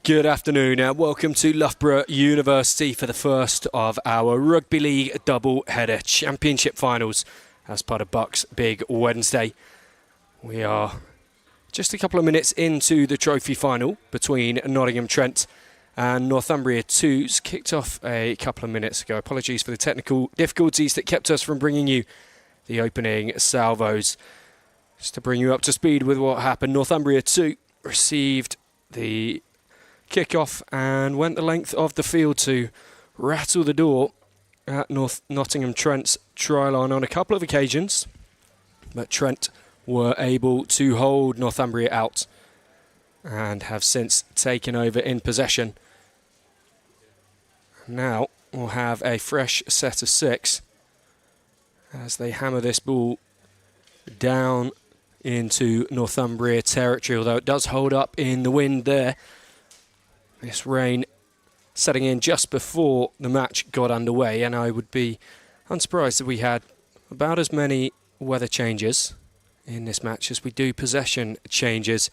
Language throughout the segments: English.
Good afternoon and welcome to Loughborough University for the first of our Rugby League double-header championship finals as part of BUCS Big Wednesday. We are just a couple of minutes into the trophy final between Nottingham, Trent and Northumbria 2's kicked off a couple of minutes ago. Apologies for the technical difficulties that kept us from bringing you the opening salvos. Just to bring you up to speed with what happened, Northumbria 2 received the kick-off and went the length of the field to rattle the door at Nottingham Trent's try line on a couple of occasions, but Trent were able to hold Northumbria out and have since taken over in possession. Now we'll have a fresh set of 6 as they hammer this ball down into Northumbria territory, although it does hold up in the wind there. This rain setting in just before the match got underway, and I would be unsurprised if we had about as many weather changes in this match as we do possession changes.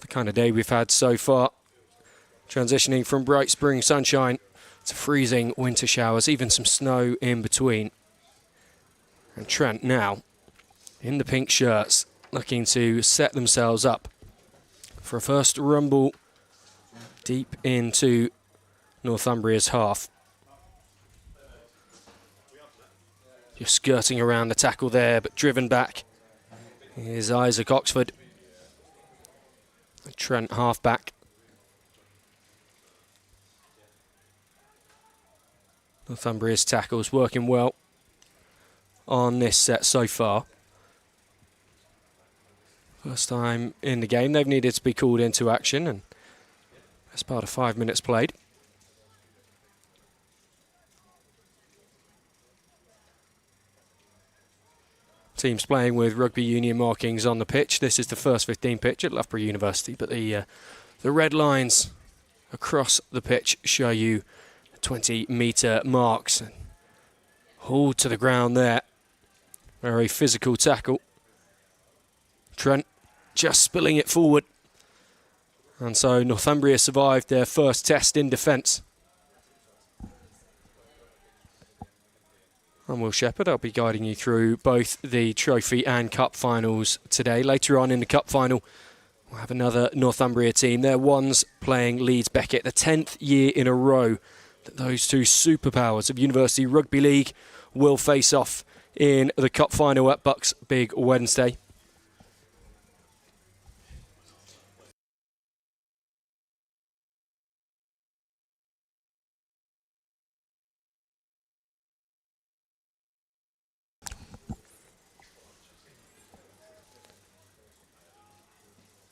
The kind of day we've had so far, transitioning from bright spring sunshine to freezing winter showers, even some snow in between. And Trent now in the pink shirts, looking to set themselves up for a first rumble deep into Northumbria's half. Just skirting around the tackle there, but driven back is Isaac Oxford. Trent half-back. Northumbria's tackles working well on this set so far. First time in the game they've needed to be called into action, and as part of 5 minutes played. Teams playing with rugby union markings on the pitch. This is the first 15 pitch at Loughborough University, but the red lines across the pitch show you 20-metre marks. And hauled to the ground there. Very physical tackle. Trent just spilling it forward. And so Northumbria survived their first test in defence. I'm Will Shepherd. I'll be guiding you through both the trophy and cup finals today. Later on in the cup final, we'll have another Northumbria team. They're ones playing Leeds Beckett, the 10th year in a row that those two superpowers of University Rugby League will face off in the cup final at BUCS Big Wednesday.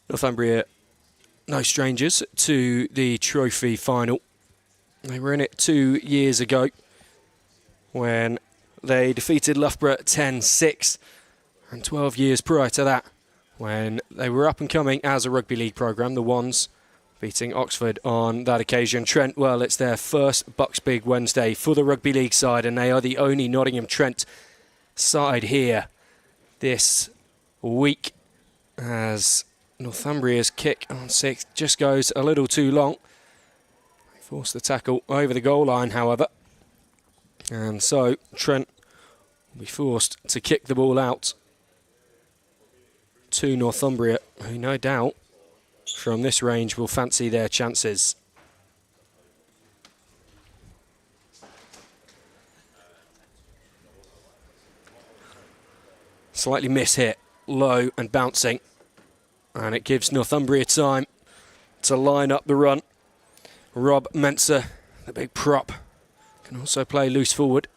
Northumbria, no strangers to the trophy final. They were in it 2 years ago when they defeated Loughborough 10-6, and 12 years prior to that when they were up and coming as a rugby league programme, the ones beating Oxford on that occasion. Trent, well, it's their first BUCS Big Wednesday for the rugby league side, and they are the only Nottingham Trent side here this week, as Northumbria's kick on 6 just goes a little too long. They force the tackle over the goal line, however. And so Trent will be forced to kick the ball out to Northumbria, who no doubt from this range will fancy their chances. Slightly mishit, low and bouncing. And it gives Northumbria time to line up the run. Rob Mensah, the big prop, can also play loose forward.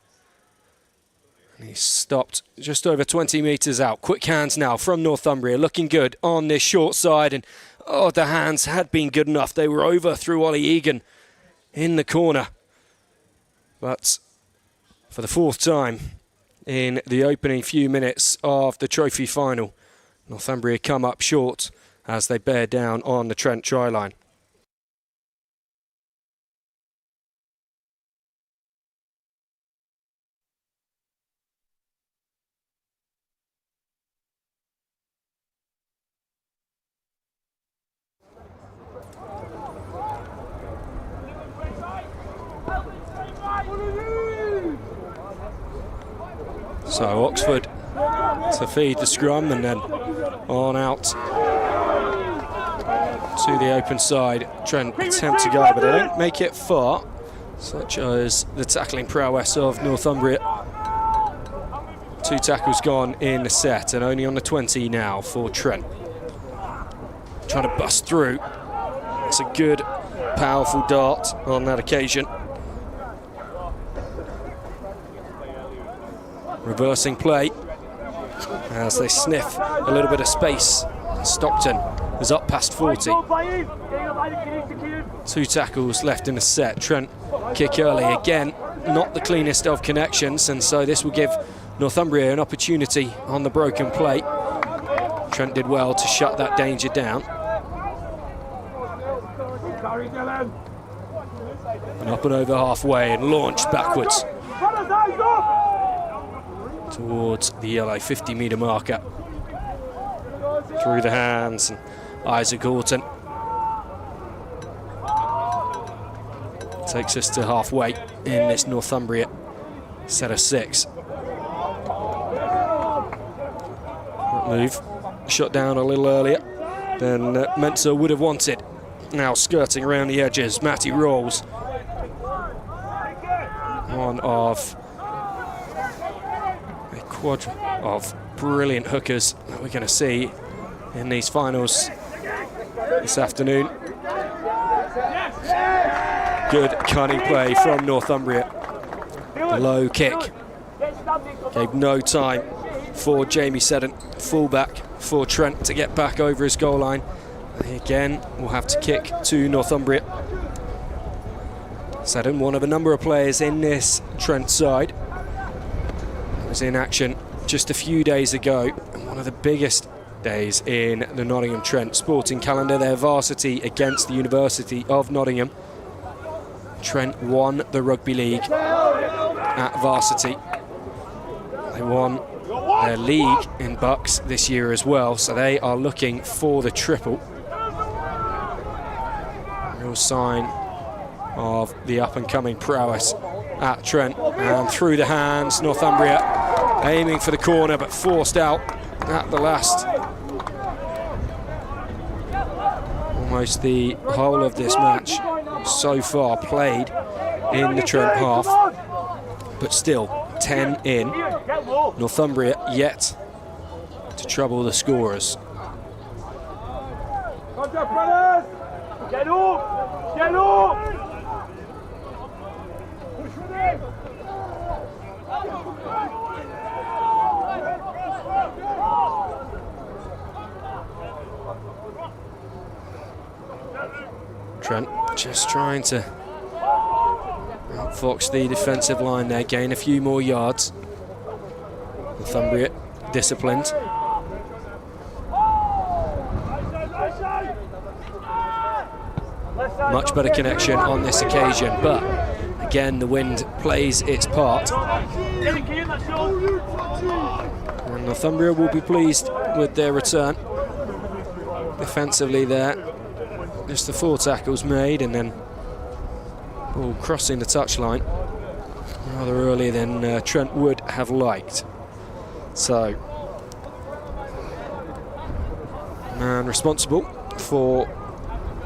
And he's stopped just over 20 metres out. Quick hands now from Northumbria, looking good on this short side. And oh, the hands had been good enough. They were over through Ollie Egan in the corner. But for the 4th time in the opening few minutes of the trophy final, Northumbria come up short as they bear down on the Trent try line. So Oxford to feed the scrum and then on out to the open side. Trent attempt to go, but they don't make it far, such as the tackling prowess of Northumbria. 2 tackles gone in the set and only on the 20 now for Trent. Trying to bust through. It's a good, powerful dart on that occasion. Reversing play as they sniff a little bit of space. Stockton is up past 40. 2 tackles left in the set. Trent kick early again, not the cleanest of connections, and so this will give Northumbria an opportunity on the broken plate. Trent did well to shut that danger down. And up and over halfway and launched backwards towards the yellow 50-metre marker. Through the hands, and Isaac Horton takes us to halfway in this Northumbria set of 6. Move shot down a little earlier than Mensa would have wanted. Now skirting around the edges, Matty Rolls, one of a quad of brilliant hookers that we're going to see in these finals this afternoon. Good cunning play from Northumbria. The low kick gave no time for Jamie Seddon, fullback for Trent, to get back over his goal line. Again, we'll have to kick to Northumbria. Seddon, one of a number of players in this Trent side, was in action just a few days ago. One of the biggest days in the Nottingham Trent sporting calendar. Their varsity against the University of Nottingham. Trent won the Rugby League at varsity. They won their league in BUCS this year as well, so they are looking for the triple. Real sign of the up-and-coming prowess at Trent. And through the hands, Northumbria aiming for the corner but forced out at the last. Almost the whole of this match so far played in the Trent half, but still 10 in. Northumbria yet to trouble the scorers. Get up! Get up! Trent just trying to outfox the defensive line there, gain a few more yards. Northumbria disciplined. Much better connection on this occasion, but again the wind plays its part. And Northumbria will be pleased with their return. Defensively there, just the 4 tackles made, and then ball crossing the touchline rather earlier than Trent would have liked. So, man responsible for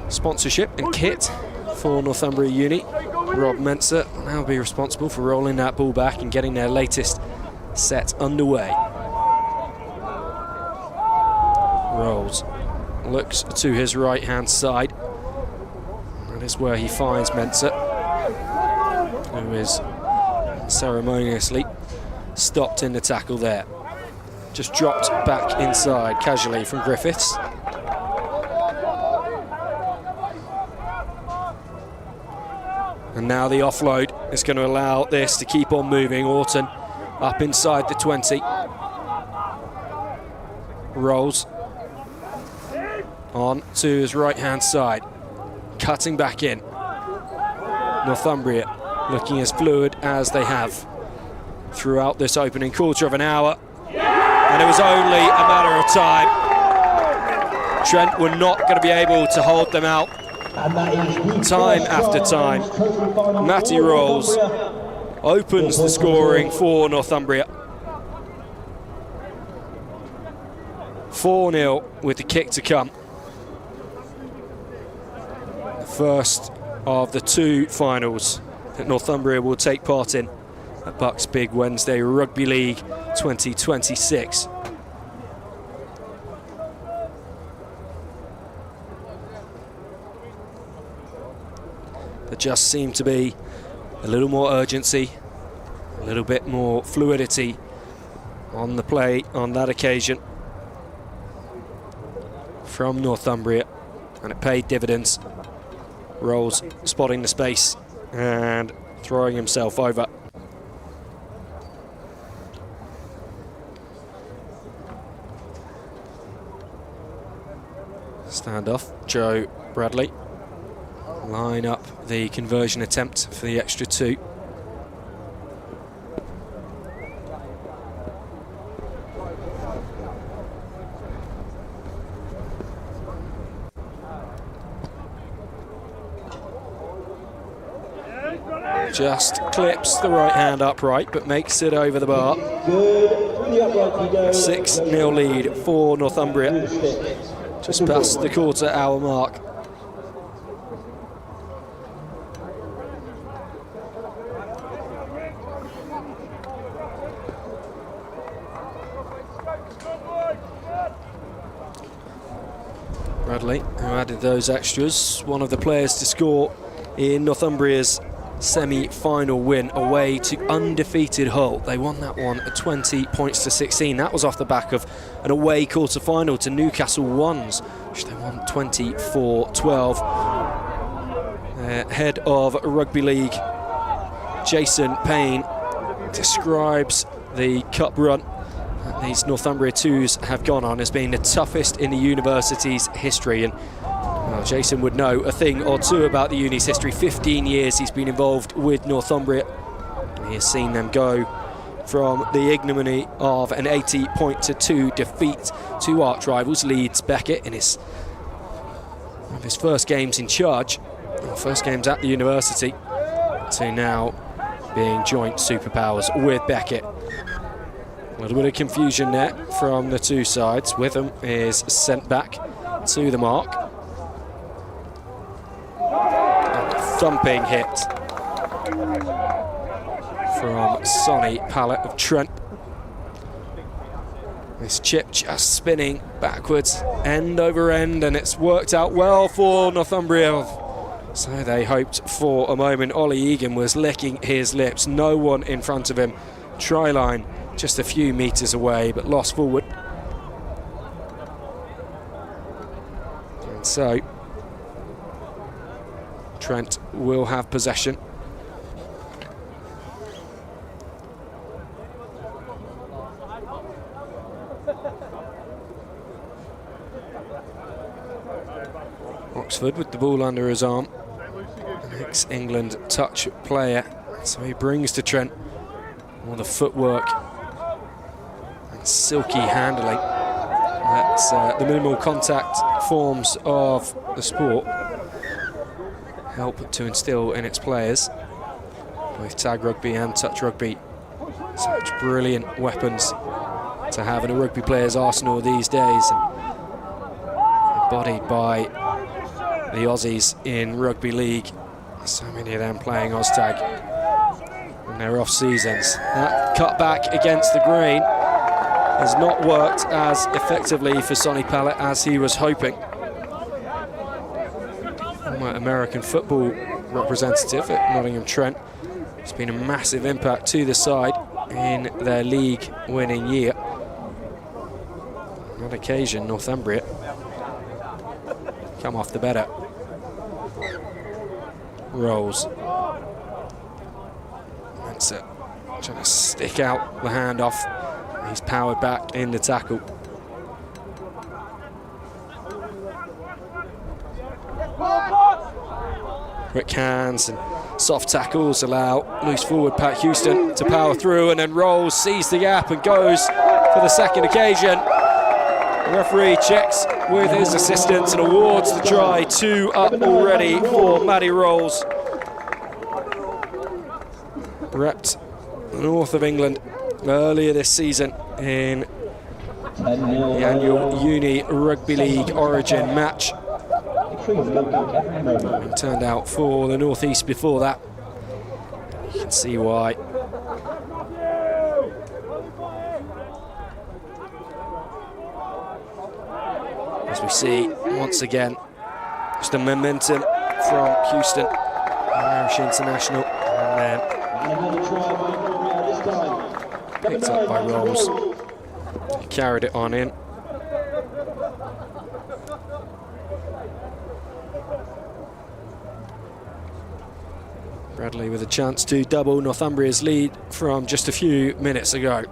sponsorship and kit for Northumbria Uni, Rob Mensa, will now be responsible for rolling that ball back and getting their latest set underway. Rolls, looks to his right hand side. That is where he finds Mensa, who is ceremoniously stopped in the tackle there. Just dropped back inside casually from Griffiths. And now the offload is going to allow this to keep on moving. Orton up inside the 20. Rolls on to his right hand side, cutting back in. Northumbria looking as fluid as they have throughout this opening quarter of an hour, and it was only a matter of time. Trent were not going to be able to hold them out time after time. Matty Rolls opens the scoring for Northumbria. 4-0 with the kick to come. The first of the two finals that Northumbria will take part in at BUCS Big Wednesday Rugby League 2026. There just seemed to be a little more urgency, a little bit more fluidity on the play on that occasion from Northumbria, and it paid dividends. Rolls spotting the space and throwing himself over. Standoff, Joe Bradley. Line up the conversion attempt for the extra two. Just clips the right hand upright, but makes it over the bar. 6-0 lead for Northumbria. Just past the quarter-hour mark. Bradley, who added those extras, one of the players to score in Northumbria's semi-final win away to undefeated Hull. They won that one at 20 points to 16. That was off the back of an away quarter-final to Newcastle Ones, which they won 24-12. Head of Rugby League, Jason Payne, describes the cup run that these Northumbria 2s have gone on as being the toughest in the university's history. And well, Jason would know a thing or two about the uni's history. 15 years he's been involved with Northumbria. He has seen them go from the ignominy of an 80-2 defeat to arch rivals Leeds Beckett in one of his first games in charge, first games at the university, to now being joint superpowers with Beckett. A little bit of confusion there from the two sides. Witham is sent back to the mark. Thumping hit from Sonny Pallett of Trent. This chip just spinning backwards, end over end, and it's worked out well for Northumbria. So they hoped for a moment. Ollie Egan was licking his lips. No one in front of him. Try line just a few metres away, but lost forward. And so Trent will have possession. Oxford with the ball under his arm. An ex-England touch player. So he brings to Trent all the footwork and silky handling. That's the minimal contact forms of the sport help to instill in its players, both tag rugby and touch rugby. Such brilliant weapons to have in a rugby player's arsenal these days, and embodied by the Aussies in rugby league. So many of them playing Oztag in their off seasons. That cut back against the grain has not worked as effectively for Sonny Pallett as he was hoping. Former American football representative at Nottingham Trent. It's been a massive impact to the side in their league winning year. On that occasion, Northumbria come off the better. Rolls. That's it. Trying to stick out the handoff. He's powered back in the tackle. Quick hands and soft tackles allow loose forward Pat Houston to power through, and then Rolls sees the gap and goes for the second occasion. The referee checks with his assistants and awards the try. 2 up already for Matty Rolls. Repped the north of England earlier this season in the annual Uni Rugby League Origin match. It turned out for the North East before that. You can see why. As we see, once again, just the momentum from Houston, Irish International, and then picked up by Rolls, carried it on in. Bradley with a chance to double Northumbria's lead from just a few minutes ago.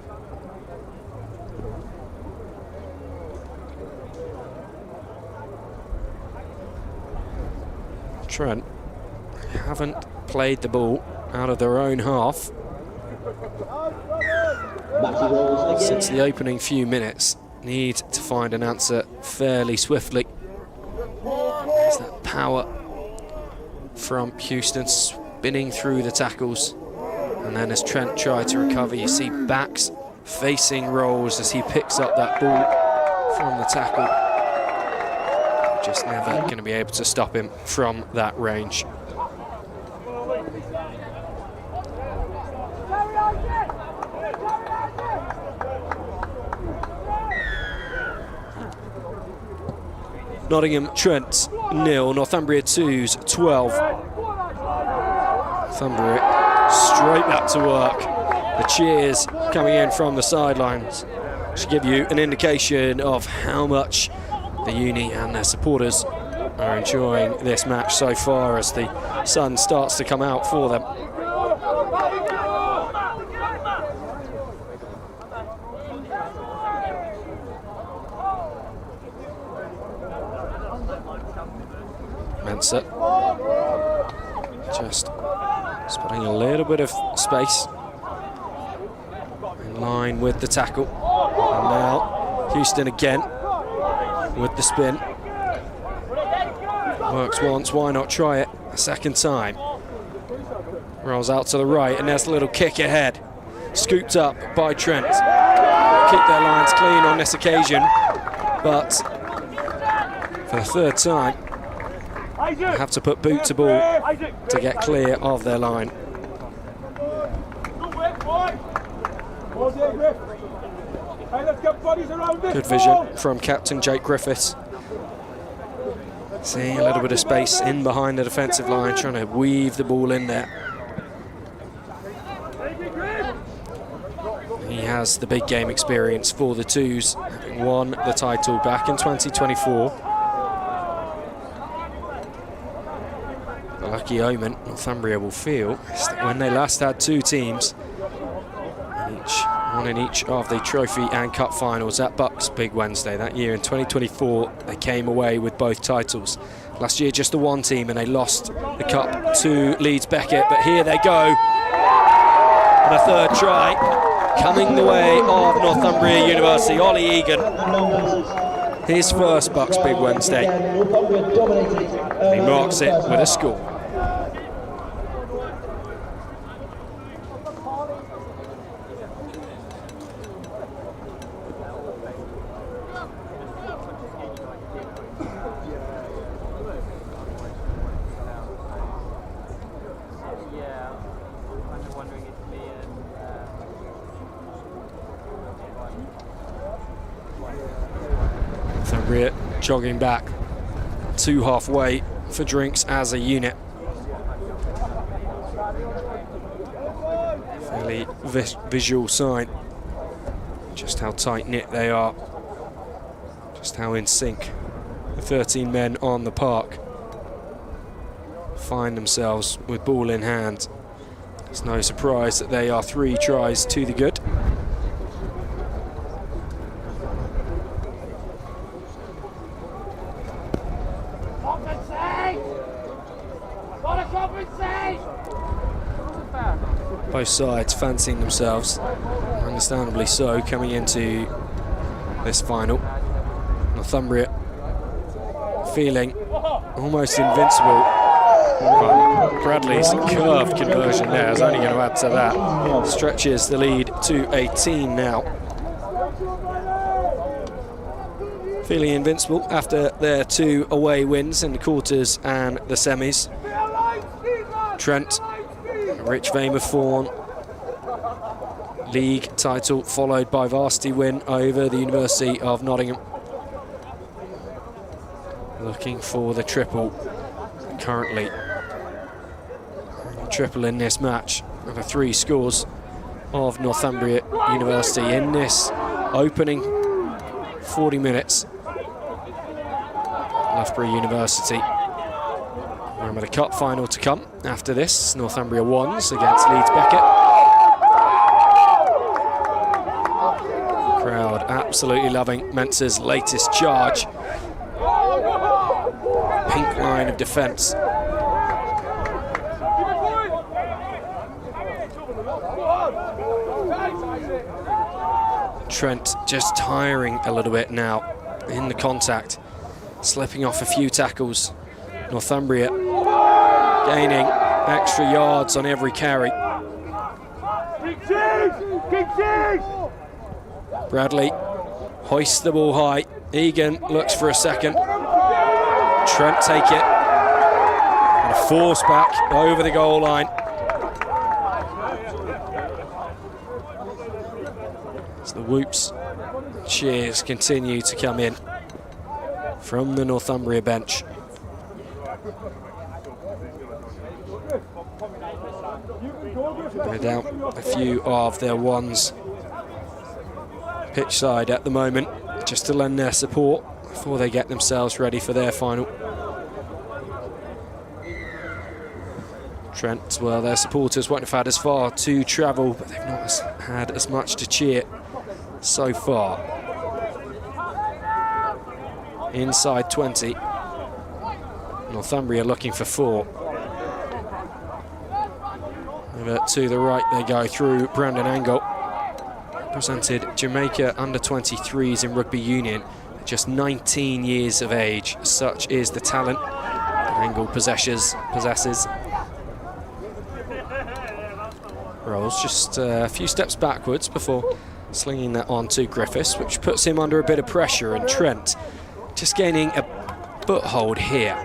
Trent haven't played the ball out of their own half since the opening few minutes. Need to find an answer fairly swiftly. There's that power from Houston spinning through the tackles, and then as Trent tried to recover, you see backs facing Rolls as he picks up that ball from the tackle. Just never going to be able to stop him from that range. Nottingham Trent 0, Northumbria 2's 12. Northumbria straight back to work. The cheers coming in from the sidelines should give you an indication of how much the Uni and their supporters are enjoying this match so far as the sun starts to come out for them. Mensah just spotting a little bit of space in line with the tackle, and now Houston again with the spin. Works once, why not try it a second time? Rolls out to the right, and there's a little kick ahead. Scooped up by Trent. Keep their lines clean on this occasion, but for the third time, they have to put boot to ball to get clear of their line. Good vision from captain Jake Griffiths. Seeing a little bit of space in behind the defensive line, trying to weave the ball in there. He has the big game experience for the Twos, having won the title back in 2024. The lucky omen Northumbria will feel is that when they last had two teams, one in each of the trophy and cup finals at BUCS Big Wednesday that year in 2024, they came away with both titles. Last year just the one team, and they lost the cup to Leeds Beckett, but here they go. And a third try coming the way of Northumbria University. Ollie Egan, his first BUCS Big Wednesday. And he marks it with a score. Northumbria jogging back to halfway for drinks as a unit. Fairly visual sign just how tight-knit they are, just how in sync the 13 men on the park find themselves with ball in hand. It's no surprise that they are 3 tries to the good. Both sides fancying themselves, understandably so, coming into this final. Northumbria feeling almost invincible. Bradley's curved conversion there is only going to add to that. Stretches the lead to 18 now. feeling invincible after their 2 away wins in the quarters and the semis. Trent, rich vein of form, league title followed by varsity win over the University of Nottingham. Looking for the triple currently. Triple in this match, and the 3 scores of Northumbria University in this opening 40 minutes. Loughborough University. Remember the cup final to come after this. Northumbria wons against Leeds Beckett. Crowd absolutely loving Mensa's latest charge. Pink line of defence. Trent just tiring a little bit now in the contact, slipping off a few tackles. Northumbria gaining extra yards on every carry. Bradley hoists the ball high. Egan looks for a second. Trent take it. And a force back over the goal line. As the whoops, cheers continue to come in from the Northumbria bench. No doubt a few of their ones pitch side at the moment, just to lend their support before they get themselves ready for their final. Trent, well, their supporters won't have had as far to travel, but they've not had as much to cheer so far. Inside 20. Northumbria looking for 4. Over to the right they go through Brandon Angle. Represented Jamaica under-23s in rugby union at just 19 years of age. Such is the talent that Angle possesses. Rolls just a few steps backwards before slinging that on to Griffiths, which puts him under a bit of pressure, and Trent just gaining a foothold here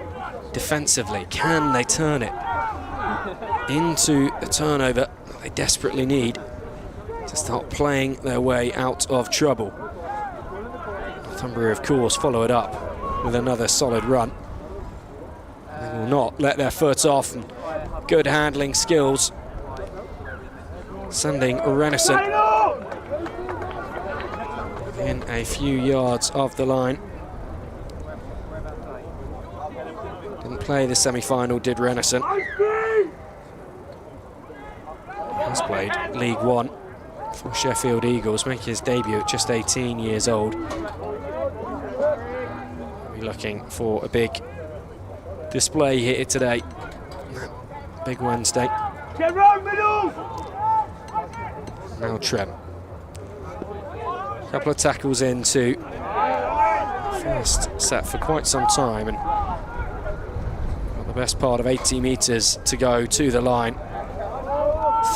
defensively. Can they turn it into a turnover that they desperately need to start playing their way out of trouble? Northumbria, of course, follow it up with another solid run. They will not let their foot off, and good handling skills sending Renison in a few yards of the line. Didn't play the semi-final, did Renison. Has played League One for Sheffield Eagles, making his debut at just 18 years old. We're looking for a big display here today. Big Wednesday. Now Trent. A couple of tackles into first set for quite some time, and got the best part of 80 metres to go to the line.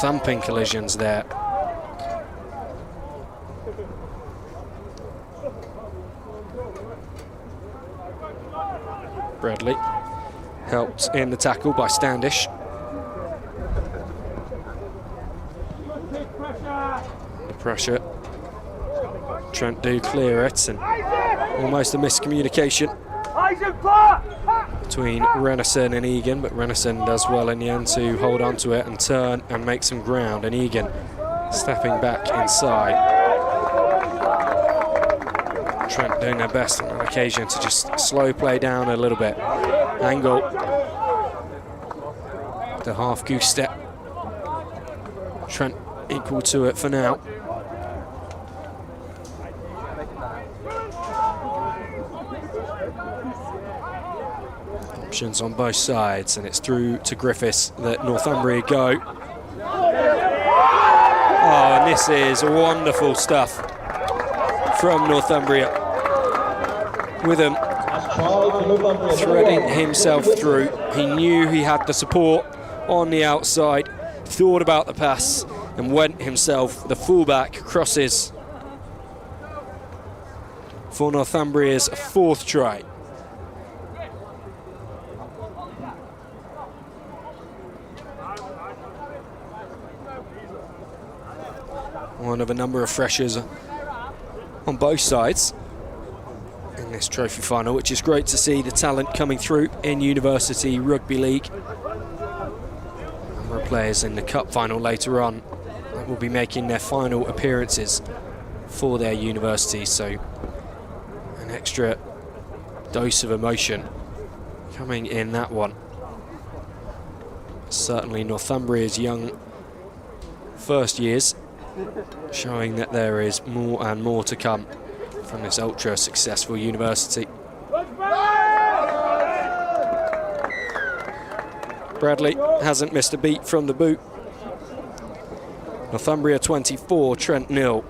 Thumping collisions there. Bradley helped in the tackle by Standish. The pressure. Trent do clear it, and almost a miscommunication between Renison and Egan, but Renison does well in the end to hold on to it and turn and make some ground, and Egan stepping back inside. Trent doing their best on occasion to just slow play down a little bit. Angle, the half goose step. Trent equal to it for now. Options on both sides, and it's through to Griffiths that Northumbria go. Oh, and this is wonderful stuff from Northumbria. With him threading himself through. He knew he had the support on the outside, thought about the pass and went himself. The fullback crosses for Northumbria's 4th try. One of a number of freshers on both sides in this trophy final, which is great to see the talent coming through in University Rugby League. A number of players in the cup final later on will be making their final appearances for their university, so an extra dose of emotion coming in that one. Certainly Northumbria's young first years showing that there is more and more to come from this ultra successful university. Bradley hasn't missed a beat from the boot. Northumbria 24, Trent 0.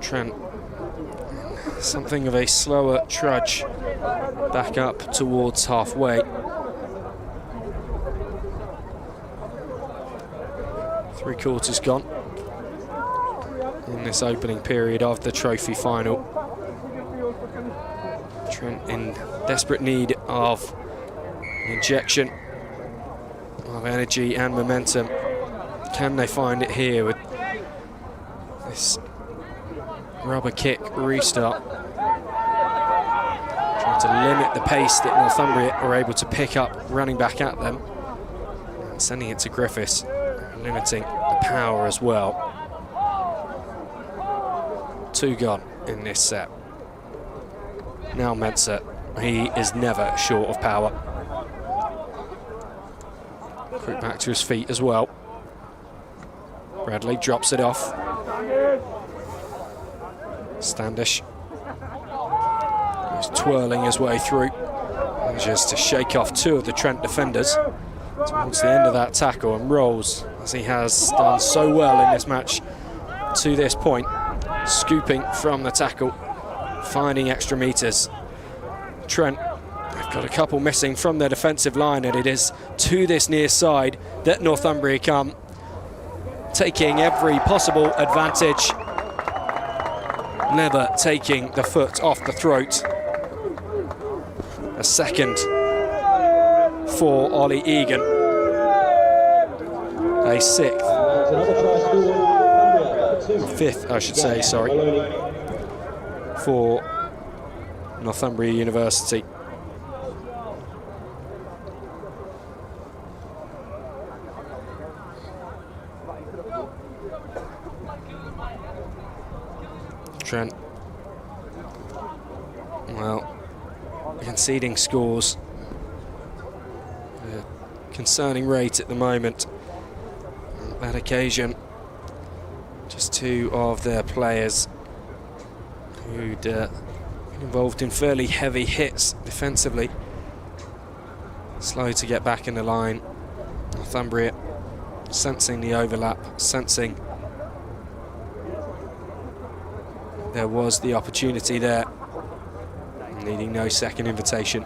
Trent, something of a slower trudge back up towards halfway. Three quarters gone in this opening period of the trophy final. Trent in desperate need of an injection of energy and momentum. Can they find it here with this rubber kick restart? Trying to limit the pace that Northumbria are able to pick up running back at them, and sending it to Griffiths, limiting the power as well. 2 gone in this set. Now Mensah, he is never short of power. Quick back to his feet as well. Bradley drops it off. Standish is twirling his way through, manages to shake off 2 of the Trent defenders towards the end of that tackle, and rolls, as he has done so well in this match to this point, scooping from the tackle, finding extra meters. Trent, they've got a couple missing from their defensive line, and it is to this near side that Northumbria come, taking every possible advantage, never taking the foot off the throat. A second for Ollie Egan. A 6th. 5th, I should say, sorry, for Northumbria University. Trent, well, conceding scores at a concerning rate at the moment. On that occasion, just 2 of their players who'd been involved in fairly heavy hits defensively, slow to get back in the line. Northumbria sensing the overlap, sensing there was the opportunity there, needing no second invitation.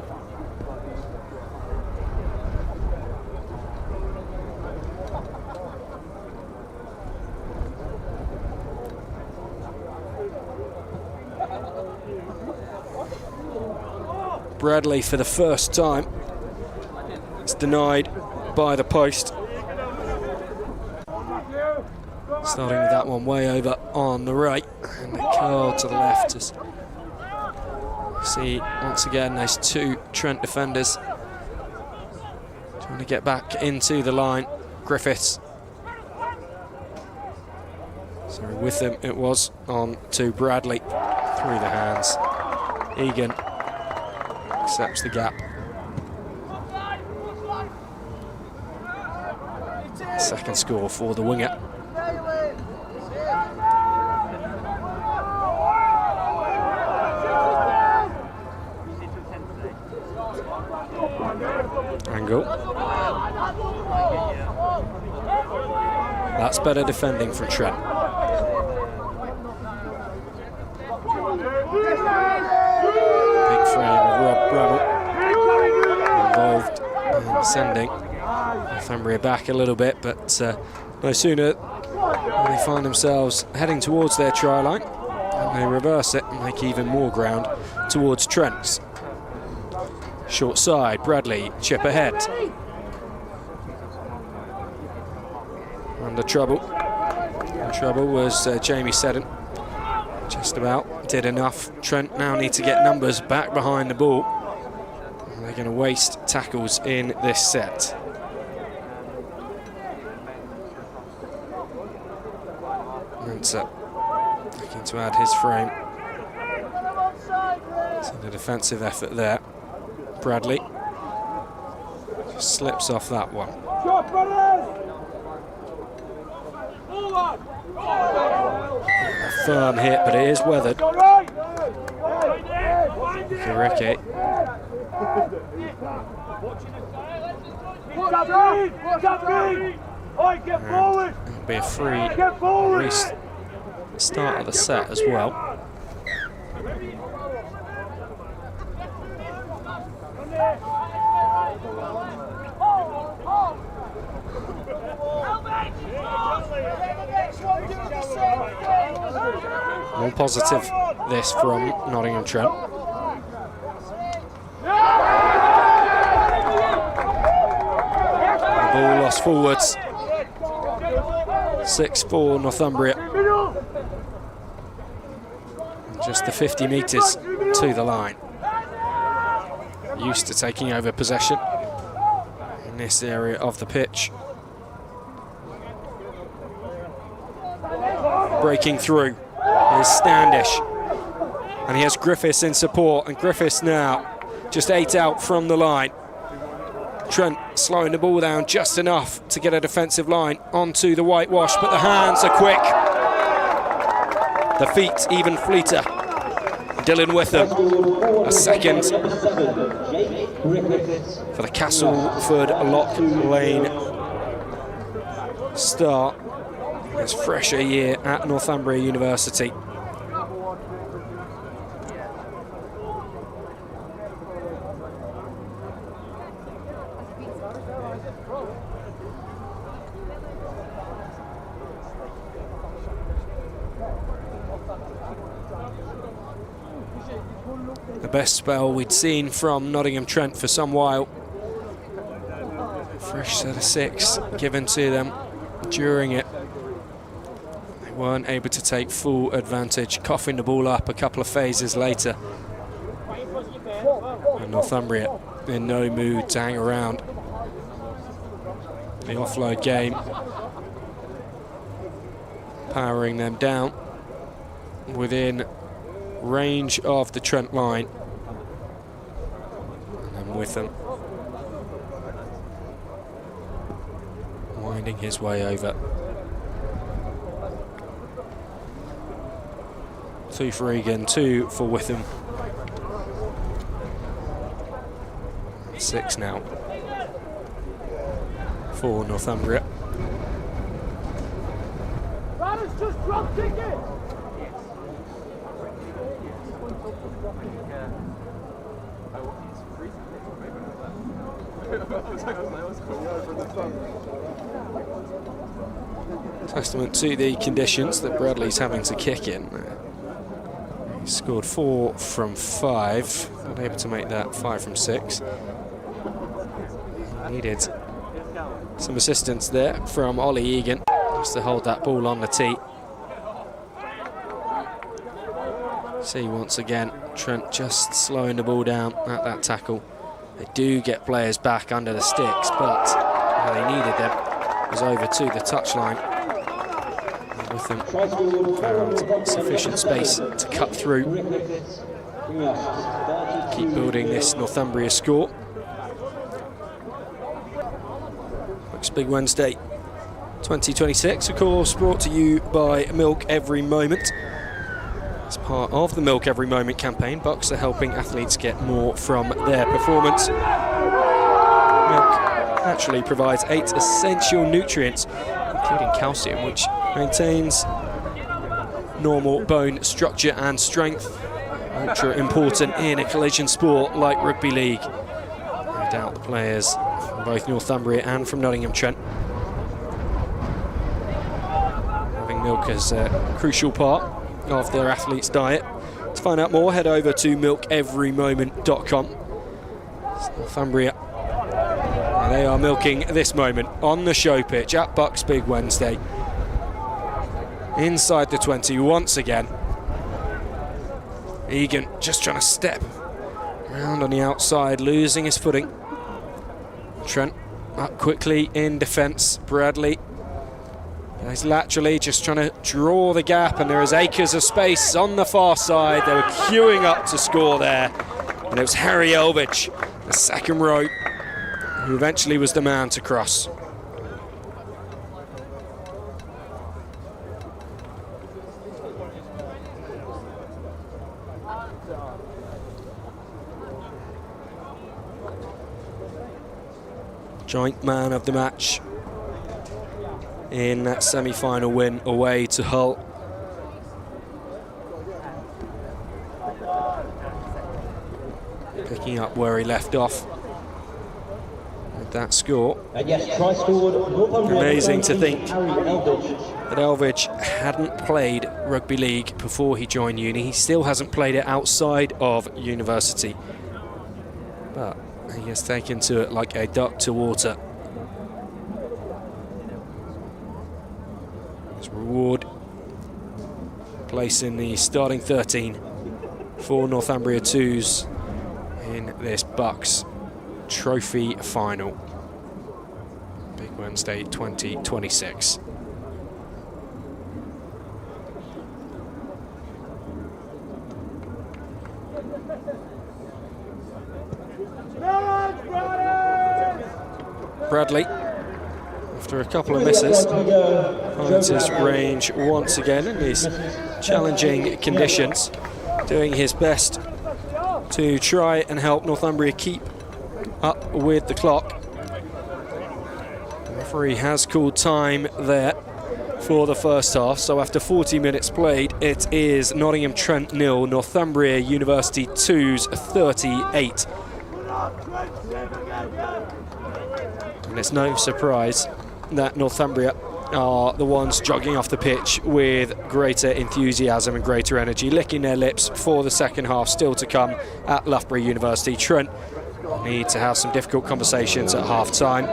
Bradley, for the first time, is denied by the post. Starting with that one way over on the right, and the curl to the left. As see once again those 2 Trent defenders trying to get back into the line. Griffiths, sorry, with them it was on to Bradley, through the hands. Egan accepts the gap. Second score for the winger. Angle. That's better defending from Trent. frame of Rob Bramall, involved in sending Northumbria back a little bit, but no sooner they find themselves heading towards their try line, and they reverse it and make even more ground towards Trent's. Short side, Bradley, chip ahead. Under trouble. In trouble was Jamie Seddon. Just about did enough. Trent now need to get numbers back behind the ball. And they're going to waste tackles in this set. Mensa looking to add his frame to the defensive effort there. Bradley just slips off that one. A firm hit, but it is weathered. Kireke. It'll be a free start of the set as well. More positive this from Nottingham Trent. The ball lost forwards. 6-4 Northumbria. Just the 50 metres to the line. Used to taking over possession in this area of the pitch. Breaking through is Standish, and he has Griffiths in support, and Griffiths now just 8 out from the line. Trent slowing the ball down just enough to get a defensive line onto the whitewash, but the hands are quick, the feet even fleeter. Dylan Witham, a second for the Castleford Lock Lane start. His fresher year at Northumbria University. The best spell we'd seen from Nottingham Trent for some while. Fresh set of 6 given to them during it. Weren't able to take full advantage, coughing the ball up a couple of phases later. And Northumbria in no mood to hang around. The offload game powering them down within range of the Trent line. And with them winding his way over. 2 for Egan, 2 for Witham. 6 now for Northumbria. Testament to the conditions that Bradley's having to kick in. He scored 4 from 5, not able to make that 5 from 6. Needed some assistance there from Ollie Egan just to hold that ball on the tee. See once again Trent just slowing the ball down at that tackle. They do get players back under the sticks, but where they needed them was over to the touchline. With them found sufficient space to cut through. Keep building this Northumbria score. BUCS Big Wednesday 2026, of course, brought to you by Milk Every Moment. As part of the Milk Every Moment campaign, BUCS are helping athletes get more from their performance. Milk naturally provides 8 essential nutrients, including calcium, which maintains normal bone structure and strength, ultra important in a collision sport like rugby league. No doubt the players from both Northumbria and from Nottingham Trent having milk as a crucial part of their athletes' diet. To find out more, head over to milkeverymoment.com. Northumbria, they are milking this moment on the show pitch at BUCS Big Wednesday. Inside the 20 once again. Egan just trying to step around on the outside, losing his footing. Trent up quickly in defence. Bradley goes laterally, just trying to draw the gap, and there is acres of space on the far side. They were queuing up to score there, and it was Harry Elvidge, the second row, who eventually was the man to cross. Joint man of the match in that semi-final win away to Hull. Picking up where he left off with that score. And yes, try scored. Amazing to think that Elvidge hadn't played rugby league before he joined uni. He still hasn't played it outside of university, but he has taken to it like a duck to water. His reward, place in the starting 13 for Northumbria 2s in this BUCS Trophy final. Big Wednesday 2026. Bradley, after a couple of misses, finds his range once again in these challenging conditions, doing his best to try and help Northumbria keep up with the clock. The referee has called time there for the first half, so after 40 minutes played, it is Nottingham Trent 0, Northumbria University 2's 38. And it's no surprise that Northumbria are the ones jogging off the pitch with greater enthusiasm and greater energy, licking their lips for the second half still to come at Loughborough University. Trent need to have some difficult conversations at half-time.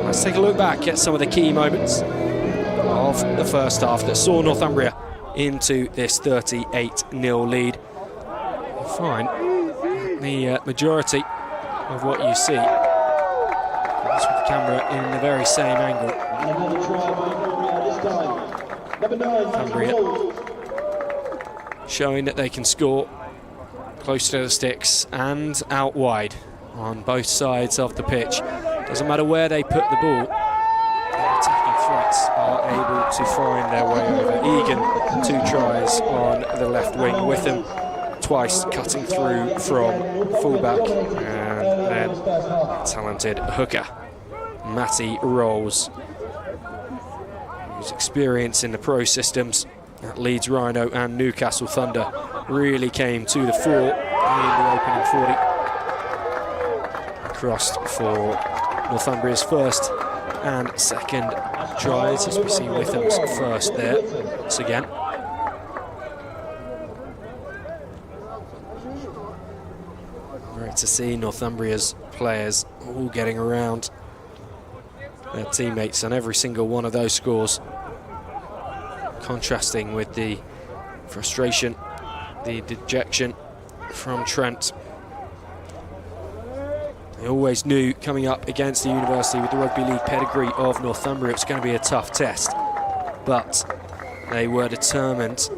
Let's take a look back at some of the key moments of the first half that saw Northumbria into this 38-0 lead. You find the majority of what you see with the camera in the very same angle. Northumbria showing that they can score close to the sticks and out wide on both sides of the pitch. Doesn't matter where they put the ball, their attacking threats are able to find their way over. Egan, 2 tries on the left wing with them, twice cutting through from fullback, and then talented hooker Matty Rolls, whose experience in the pro systems at Leeds Rhino and Newcastle Thunder really came to the fore in the opening 40. Crossed for Northumbria's first and second tries, as we see Witham's first there once again. Great to see Northumbria's players all getting around their teammates on every single one of those scores, contrasting with the frustration, the dejection from Trent. They always knew coming up against the university with the rugby league pedigree of Northumbria it was going to be a tough test, but they were determined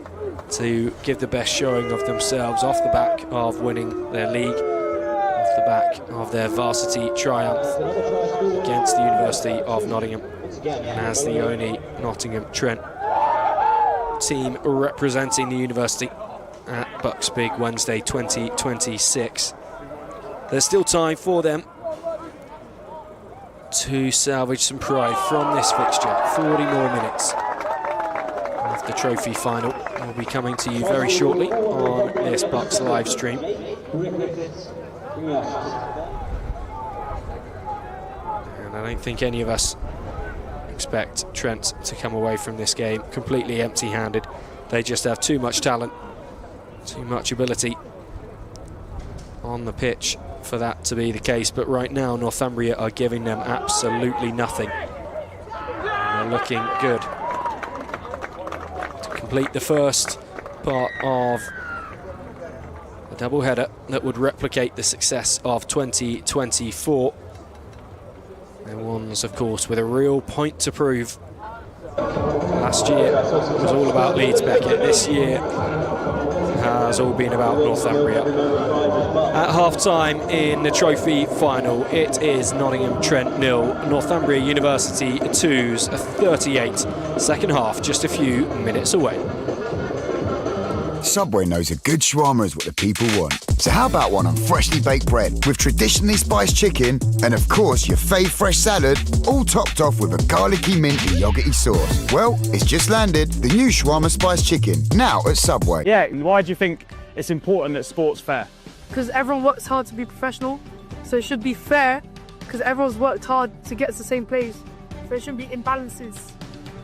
to give the best showing of themselves off the back of winning their league, off the back of their varsity triumph against the University of Nottingham, and as the only Nottingham Trent team representing the university at BUCS Big Wednesday 2026. There's still time for them to salvage some pride from this fixture. 40 more minutes of the trophy final will be coming to you very shortly on this BUCS live stream. And I don't think any of us expect Trent to come away from this game completely empty-handed. They just have too much talent, too much ability on the pitch for that to be the case. But right now Northumbria are giving them absolutely nothing, and they're looking good to complete the first part of a double-header that would replicate the success of 2024. And one's, of course, with a real point to prove. Last year was all about Leeds Beckett. This year has all been about Northumbria. At half-time in the trophy final, it is Nottingham Trent 0, Northumbria University 2's 38. Second half just a few minutes away. Subway knows a good shawarma is what the people want. So how about one on freshly baked bread with traditionally spiced chicken and, of course, your fave fresh salad, all topped off with a garlicky, minty, yogurty sauce? Well, it's just landed, the new shawarma spiced chicken, now at Subway. Yeah, and why do you think it's important that sport's fair? Because everyone works hard to be professional, so it should be fair, because everyone's worked hard to get to the same place. So there shouldn't be imbalances.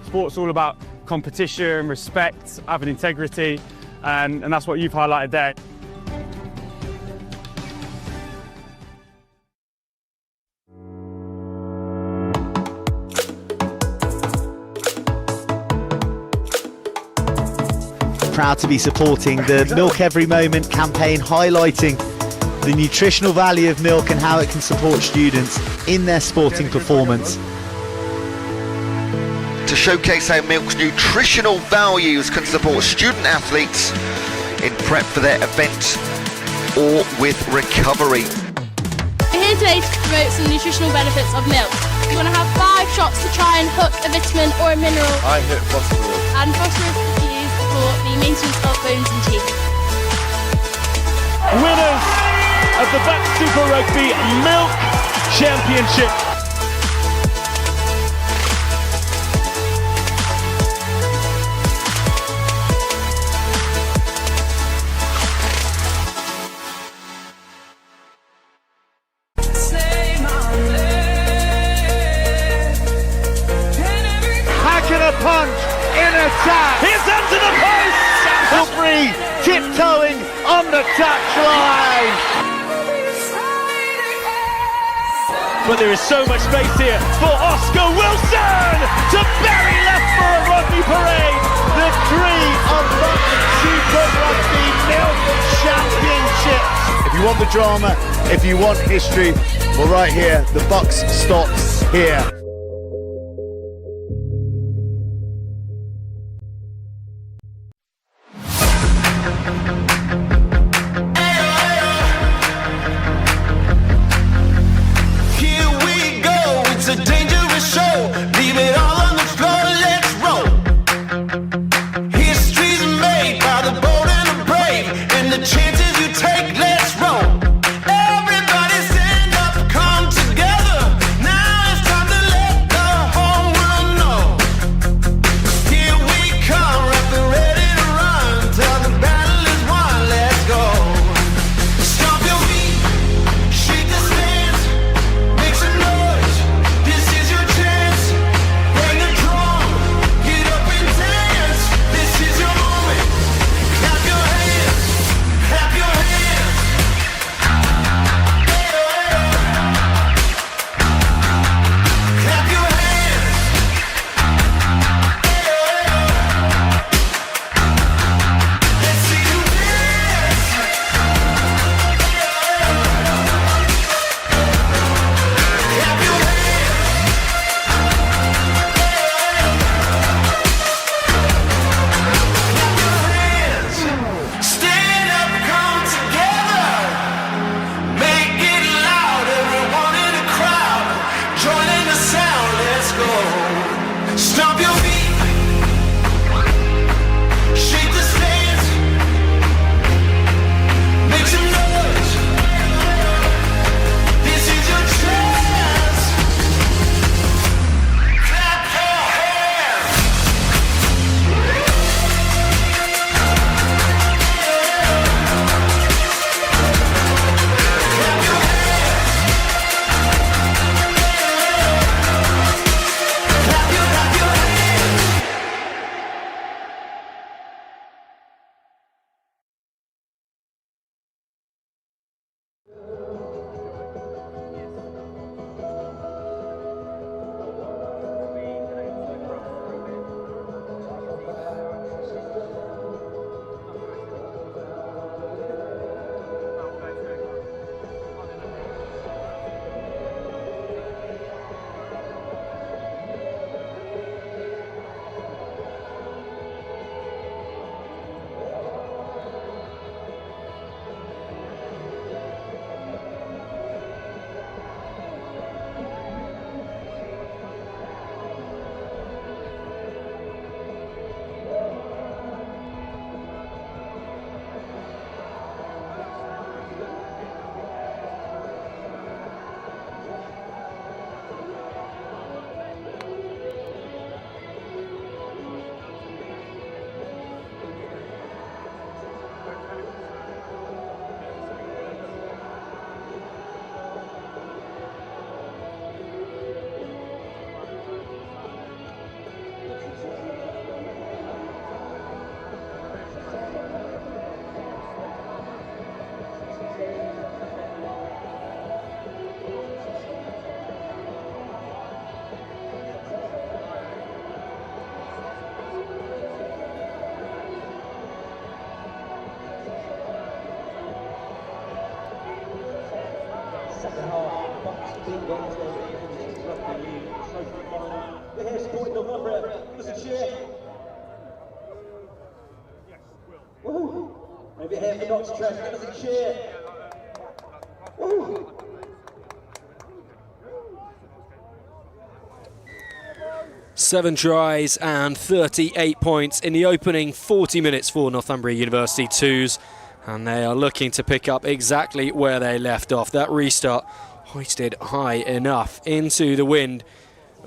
Sport's all about competition, respect, having integrity, and that's what you've highlighted there. Proud to be supporting the Milk Every Moment campaign, highlighting the nutritional value of milk and how it can support students in their sporting performance. To showcase how milk's nutritional values can support student athletes in prep for their event or with recovery. We're here today to promote some nutritional benefits of milk. You want to have 5 shots to try and hook a vitamin or a mineral. I hit phosphorus. And phosphorus is used for the maintenance of bones and teeth. Winners of the BUCS Super Rugby Milk Championship. Punch in attack. He's under the post! Free, tiptoeing on the touchline. But there is so much space here for Oscar Wilson to bury Loughborough Rugby Parade. The 3 of BUCS Super Rugby Milk Championships. If you want the drama, if you want history, well, right here, the BUCS stops here. Everybody stand up, come together. Now it's time to let Wednesday Rugby League Trophy final. We're here supporting Northumbria. Give us a cheer. Woohoo! Maybe here for Dr. Trent. Give us a cheer. Woohoo! Seven tries and 38 points in the opening 40 minutes for Northumbria University 2s, and they are looking to pick up exactly where they left off. That restart hoisted high enough into the wind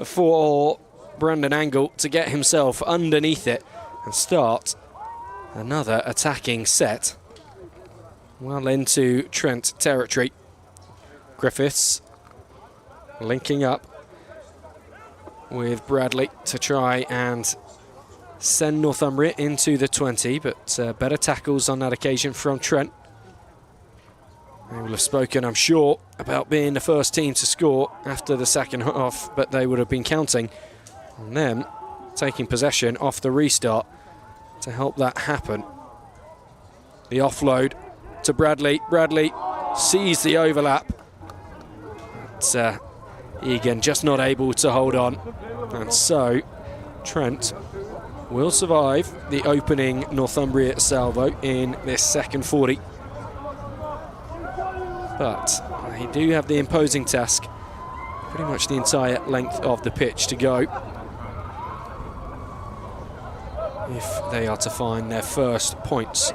for Brandon Angle to get himself underneath it and start another attacking set. Well into Trent territory. Griffiths linking up with Bradley to try and send Northumbria into the 20, but better tackles on that occasion from Trent. They will have spoken, I'm sure, about being the first team to score after the second half, but they would have been counting on them taking possession off the restart to help that happen. The offload to Bradley. Bradley sees the overlap. But, Egan just not able to hold on. And so Trent will survive the opening Northumbria salvo in this second 40. But they do have the imposing task, pretty much the entire length of the pitch to go if they are to find their first points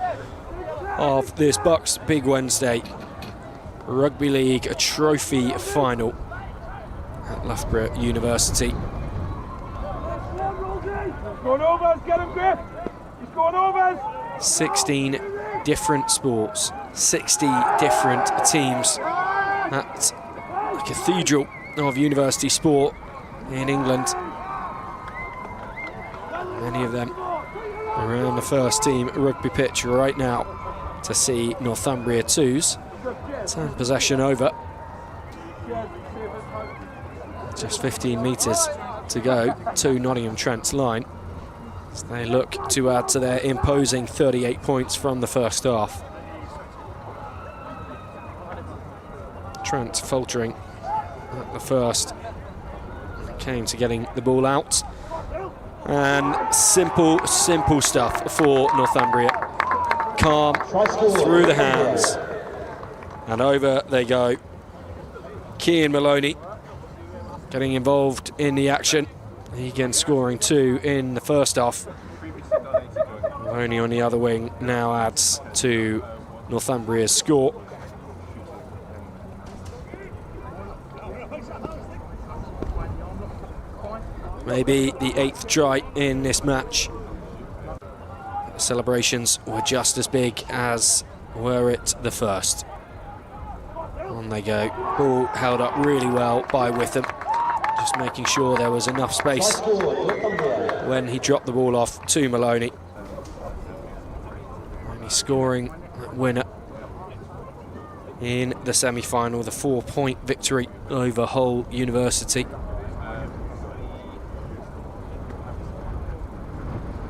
of this BUCS Big Wednesday Rugby League Trophy final at Loughborough University. Going overs, get him, Griff! He's going overs! 16 different sports, 60 different teams at the cathedral of university sport in England. Many of them around the first team rugby pitch right now to see Northumbria 2s turn possession over. Just 15 metres to go to Nottingham Trent's line as they look to add to their imposing 38 points from the first half. Trent faltering at the first, came to getting the ball out, and simple stuff for Northumbria. Calm through the hands, and over they go. Cian Maloney getting involved in the action. Egan scoring 2 in the first half. Maloney on the other wing now adds to Northumbria's score. Maybe the 8th try in this match. The celebrations were just as big as were it the first. On they go. Ball held up really well by Witham. Just making sure there was enough space when he dropped the ball off to Maloney. And he's scoring that winner in the semi-final, the 4-point victory over Hull University.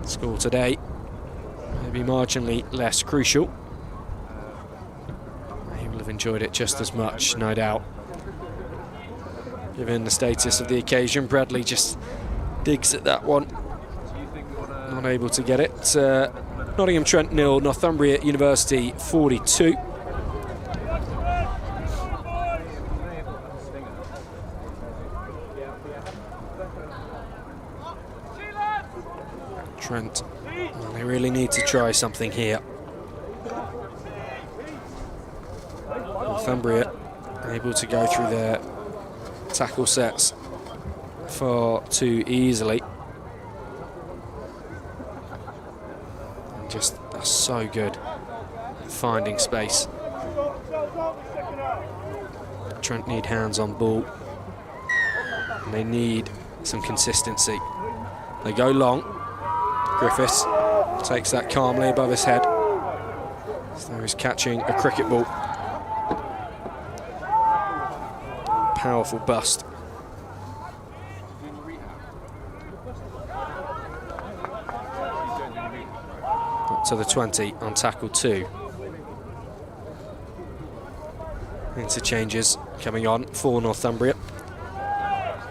Score today maybe marginally less crucial. He will have enjoyed it just as much, no doubt. Given the status of the occasion, Bradley just digs at that one. Not able to get it. Nottingham Trent 0, Northumbria University 42. Trent, well, they really need to try something here. Northumbria able to go through their tackle sets far too easily. And just are so good at finding space. Trent need hands on ball. And they need some consistency. They go long. Griffiths takes that calmly above his head. So he's catching a cricket ball. Powerful bust. Up to the 20 on tackle 2. Interchanges coming on for Northumbria.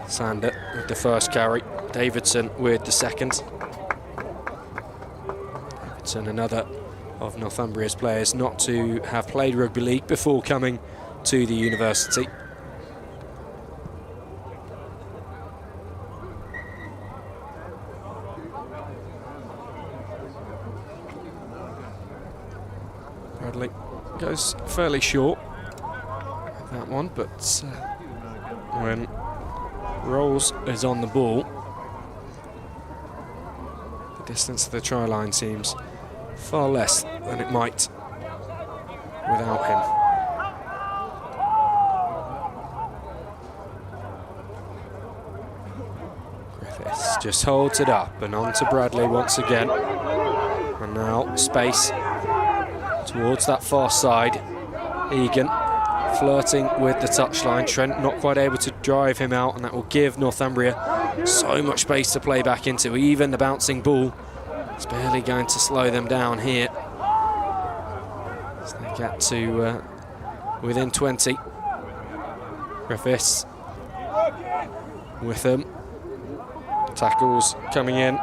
Sander with the first carry, Davidson with the second. Davidson, another of Northumbria's players not to have played rugby league before coming to the university. Bradley goes fairly short with that one, but when Rolls is on the ball, the distance to the try line seems far less than it might without him. Griffiths just holds it up and on to Bradley once again. And now space towards that far side. Egan flirting with the touchline. Trent not quite able to drive him out, and that will give Northumbria so much space to play back into. Even the bouncing ball is barely going to slow them down here as they get to within 20. Griffiths with them. Tackles coming in.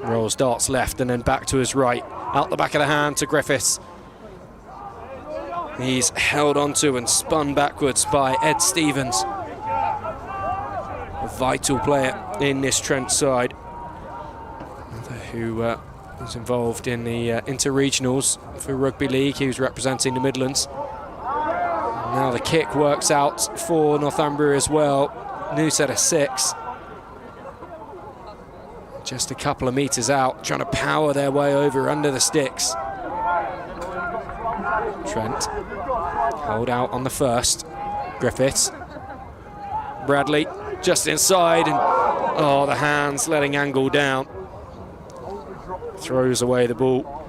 Rolls, darts left and then back to his right. Out the back of the hand to Griffiths. He's held onto and spun backwards by Ed Stevens. A vital player in this Trent side, who was involved in the inter-regionals for Rugby League. He was representing the Midlands. And now the kick works out for Northumbria as well. New set of 6. Just a couple of metres out, trying to power their way over under the sticks. Trent, hold out on the first. Griffiths. Bradley, just inside, and oh, the hands letting Angle down. Throws away the ball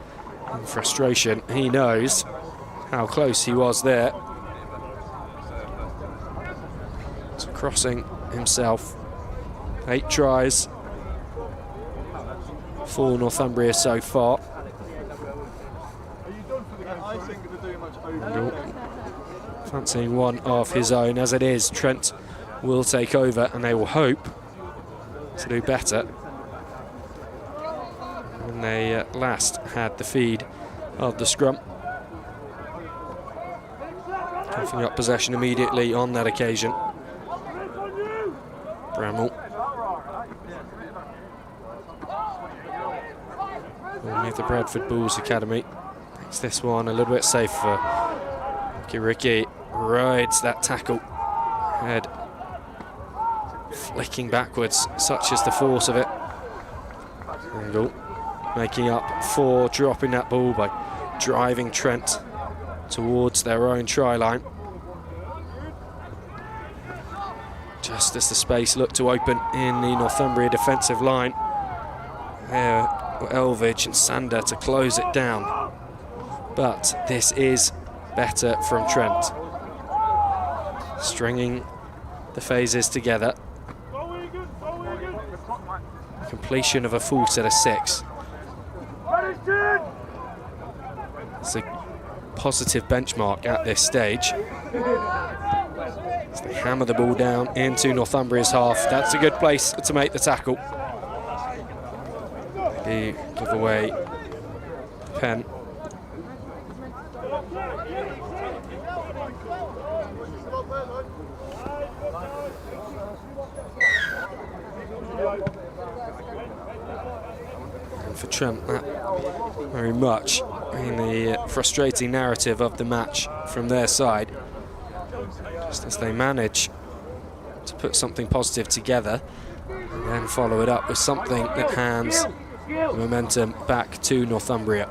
in frustration. He knows how close he was there to crossing himself. 8 tries for Northumbria so far. Fancying one of his own. As it is, Trent will take over and they will hope to do better when they last had the feed of the scrum. Coughing up possession immediately on that occasion. Bramall with the Bradford Bulls Academy. Makes this one a little bit safer. Ricky rides that tackle. Head flicking backwards, such is the force of it. Angle making up for dropping that ball by driving Trent towards their own try line. Just as the space looked to open in the Northumbria defensive line, there were Elvidge and Sander to close it down. But this is better from Trent. Stringing the phases together. Completion of a full set of 6. It's a positive benchmark at this stage. As they hammer the ball down into Northumbria's half. That's a good place to make the tackle. They give away pen. And for Trent, that very much in the frustrating narrative of the match from their side. Just as they manage to put something positive together and then follow it up with something that hands the momentum back to Northumbria.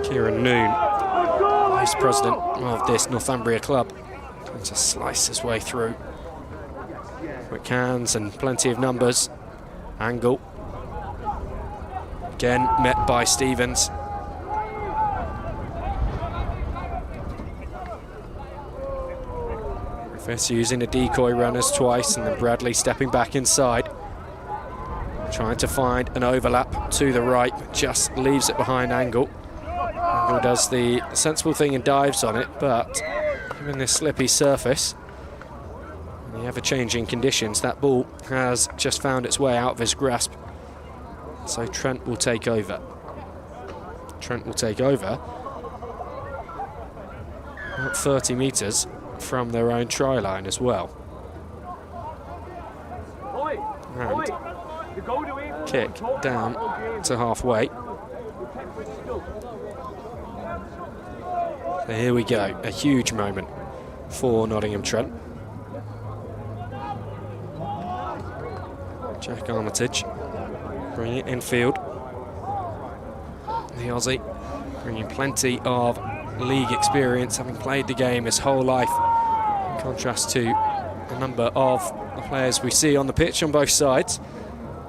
Kieran Noon, vice president of this Northumbria club, trying to slice his way through. Quick hands and plenty of numbers. Angle. Again met by Stevens. Griffiths using the decoy runners twice and then Bradley stepping back inside. Trying to find an overlap to the right, just leaves it behind Angle. Angle does the sensible thing and dives on it, but given this slippy surface and the ever-changing conditions, that ball has just found its way out of his grasp. So Trent will take over. Trent will take over about 30 metres from their own try line as well. And kick down to halfway. So here we go, a huge moment for Nottingham Trent. Jack Armitage bringing it infield. The Aussie bringing plenty of league experience, having played the game his whole life, in contrast to a number of the players we see on the pitch on both sides.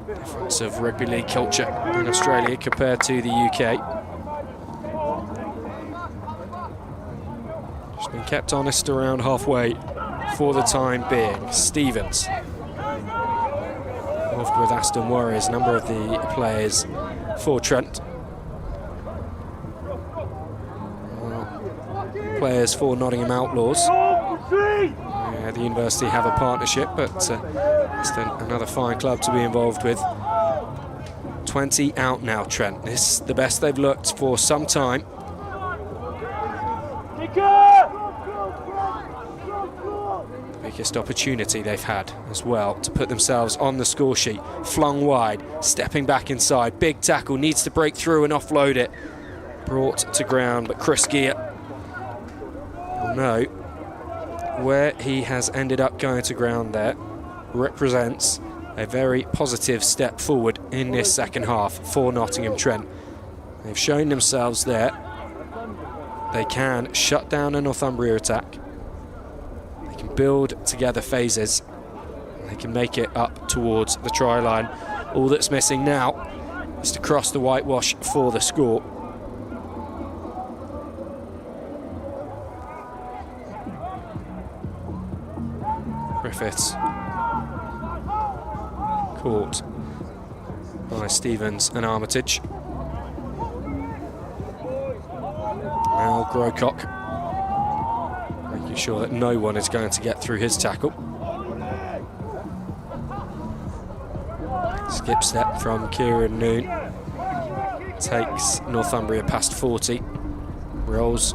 Difference of rugby league culture in Australia compared to the UK. Just been kept honest around halfway for the time being. Stevens involved with Aston Warriors, a number of the players for Trent. Players for Nottingham Outlaws. The university have a partnership, but it's another fine club to be involved with. 20 out now, Trent. This is the best they've looked for some time. Biggest opportunity they've had as well to put themselves on the score sheet. Flung wide, stepping back inside. Big tackle, needs to break through and offload it. Brought to ground, but Chris Gear will know where he has ended up going to ground there. Represents a very positive step forward in this second half for Nottingham Trent. They've shown themselves there. They can shut down a Northumbria attack. They can build together phases. They can make it up towards the try line. All that's missing now is to cross the whitewash for the score. Griffiths caught by Stevens and Armitage. Now Grocock making sure that no one is going to get through his tackle. Skip step from Kieran Noon. Takes Northumbria past 40. Rolls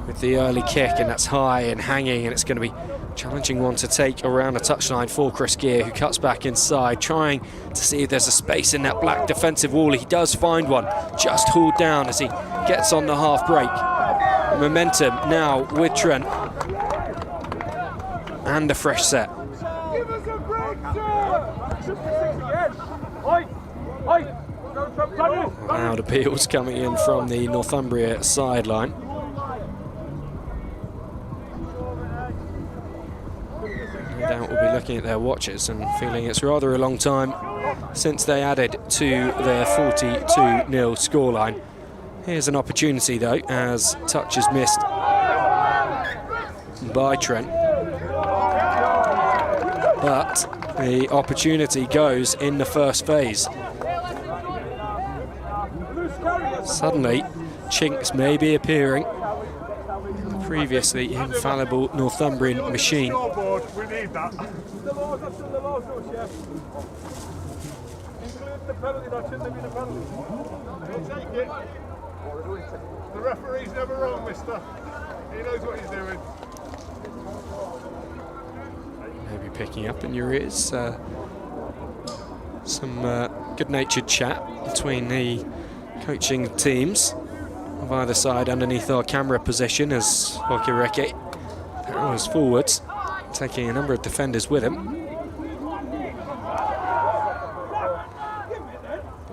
with the early kick, and that's high and hanging, and it's going to be challenging one to take around a touchline for Chris Gear, who cuts back inside, trying to see if there's a space in that black defensive wall. He does find one, just hauled down as he gets on the half break. Momentum now with Trent. And a fresh set. Loud appeals coming in from the Northumbria sideline. No doubt we'll be looking at their watches and feeling it's rather a long time since they added to their 42-0 scoreline. Here's an opportunity though, as touch is missed by Trent. But the opportunity goes in the first phase. Suddenly, chinks may be appearing in the previously infallible Northumbrian machine. We need that. The penalty, that shouldn't have been a penalty. He'll take it. The referee's never wrong, mister. He knows what he's doing. Maybe picking up in your ears some good-natured chat between the coaching teams of either side underneath our camera position as Hokireke powers forwards, taking a number of defenders with him.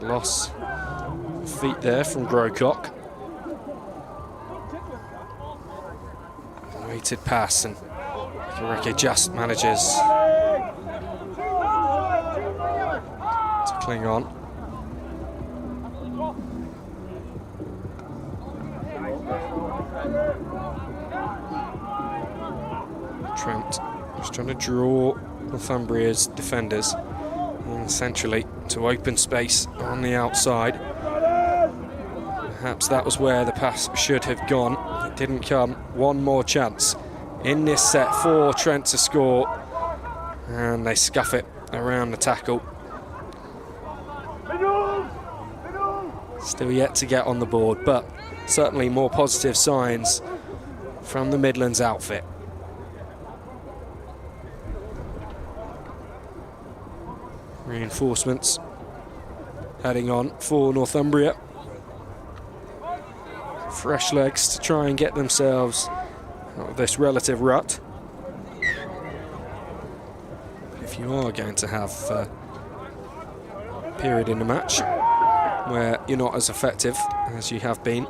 Loss of feet there from Grocock. Weighted pass, and Hokireke just manages to cling on. Trent just trying to draw Northumbria's defenders in Essentially to open space on the outside. Perhaps that was where the pass should have gone. It didn't come. One more chance in this set for Trent to score, and they scuff it around the tackle. Still yet to get on the board, but certainly more positive signs from the Midlands outfit. Reinforcements heading on for Northumbria. Fresh legs to try and get themselves out of this relative rut. If you are going to have a period in the match where you're not as effective as you have been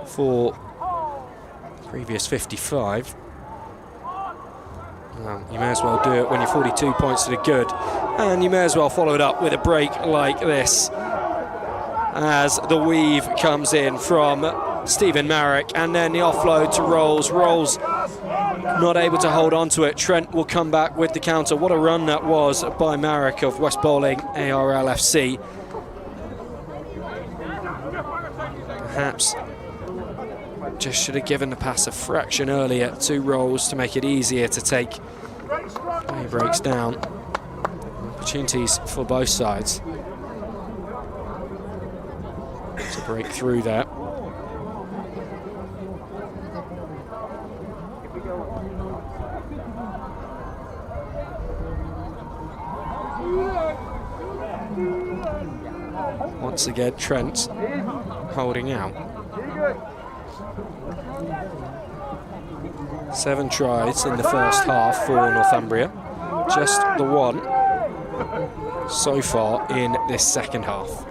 for the previous 55, well, you may as well do it when you're 42 points to the good, and you may as well follow it up with a break like this as the weave comes in from Stephen Marek, and then the offload to Rolls. Rolls not able to hold on to it. Trent will come back with the counter. What a run that was by Marek of West Bowling ARL FC. Perhaps just should have given the pass a fraction earlier to Rolls to make it easier to take. He breaks down. Opportunities for both sides to break through there. Once again, Trent holding out. 7 tries in the first half for Northumbria. Just the one so far in this second half.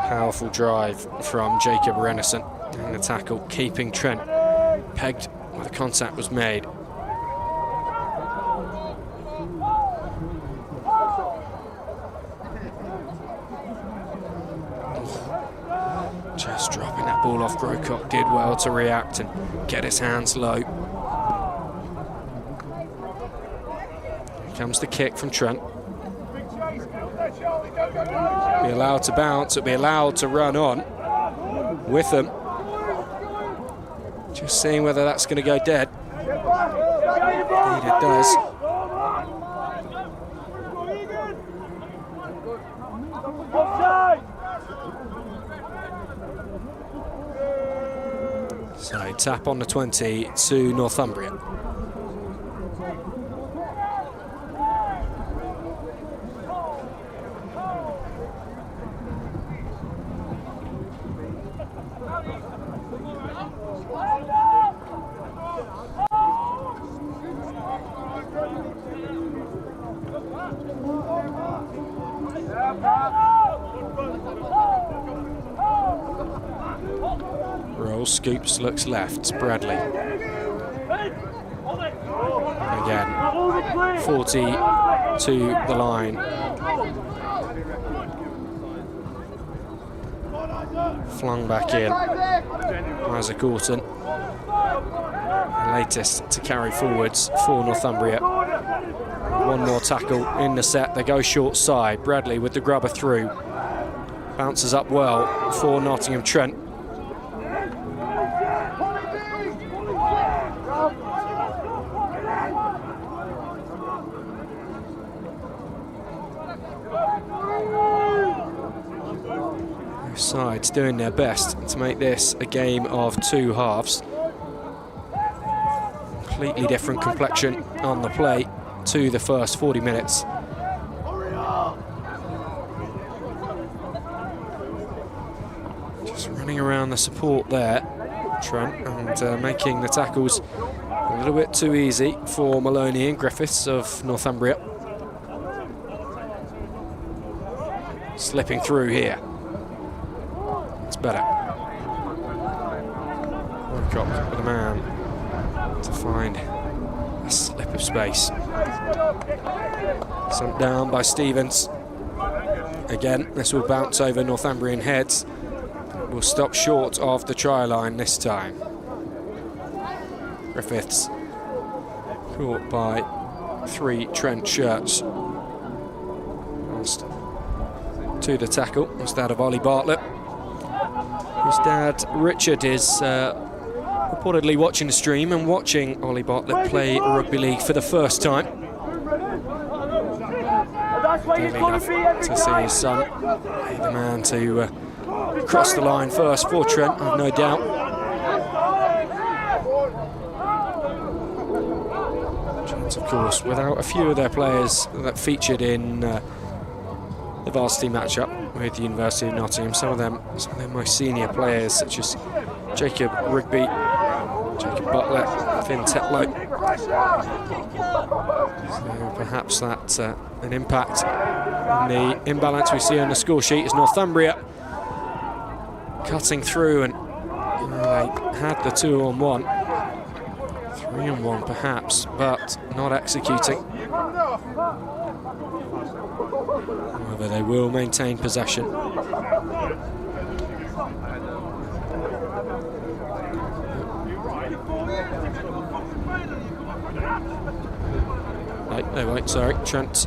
Powerful drive from Jacob Renison in the tackle, keeping Trent pegged where the contact was made. Just dropping that ball off. Grocock did well to react and get his hands low. Here comes the kick from Trent. Be allowed to bounce, it'll be allowed to run on with them. Just seeing whether that's going to go dead. Indeed it does. So tap on the 20 to Northumbria. Rolls, scoops, looks left, Bradley. Again, 40 to the line. Flung back in. Isaac Orton, latest to carry forwards for Northumbria. One more tackle in the set, they go short side. Bradley with the grubber through. Bounces up well for Nottingham. Trent. Both sides doing their best to make this a game of 2 halves. Completely different complexion on the play to the first 40 minutes. Just running around the support there, Trent, and making the tackles a little bit too easy for Maloney and Griffiths of Northumbria. Slipping through here. It's better. Woodcock with a man to find a slip of space. Sent down by Stevens. Again, this will bounce over Northumbrian heads. will stop short of the try line this time. Griffiths caught by 3 Trent shirts. Whilst to the tackle was that of Ollie Bartlett, whose dad Richard is reportedly watching the stream and watching Ollie Bartlett play rugby league for the first time. Dearly love to see his son be the man to cross the line first for Trent, I've no doubt. Trent, of course, without a few of their players that featured in the varsity matchup with the University of Nottingham, some of their most senior players, such as Jacob Rigby, Jacob Butler, Finn Tetlow. So perhaps that's an impact on the imbalance we see on the score sheet as Northumbria cutting through, and they had the 2-on-1, 3-on-1 perhaps, but not executing. However, they will maintain possession. No, wait, sorry, Trent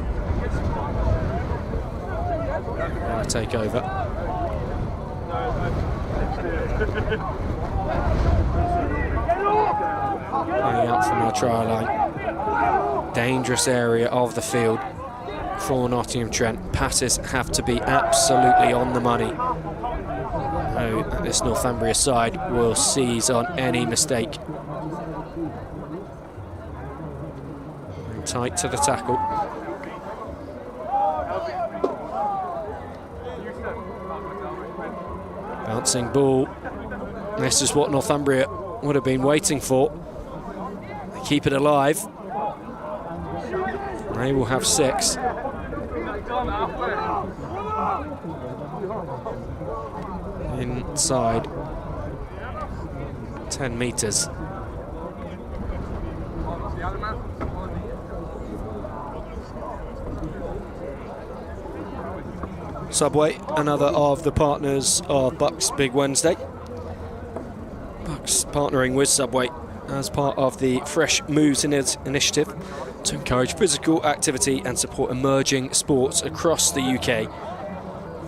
going to take over. Playing out from our try line. Dangerous area of the field for Nottingham Trent. Passes have to be absolutely on the money. This Northumbria side will seize on any mistake. And tight to the tackle. Bouncing ball. This is what Northumbria would have been waiting for. They keep it alive. They will have 6. Inside 10 metres. Subway, another of the partners of BUCS Big Wednesday. BUCS partnering with Subway as part of the Fresh Moves initiative to encourage physical activity and support emerging sports across the UK.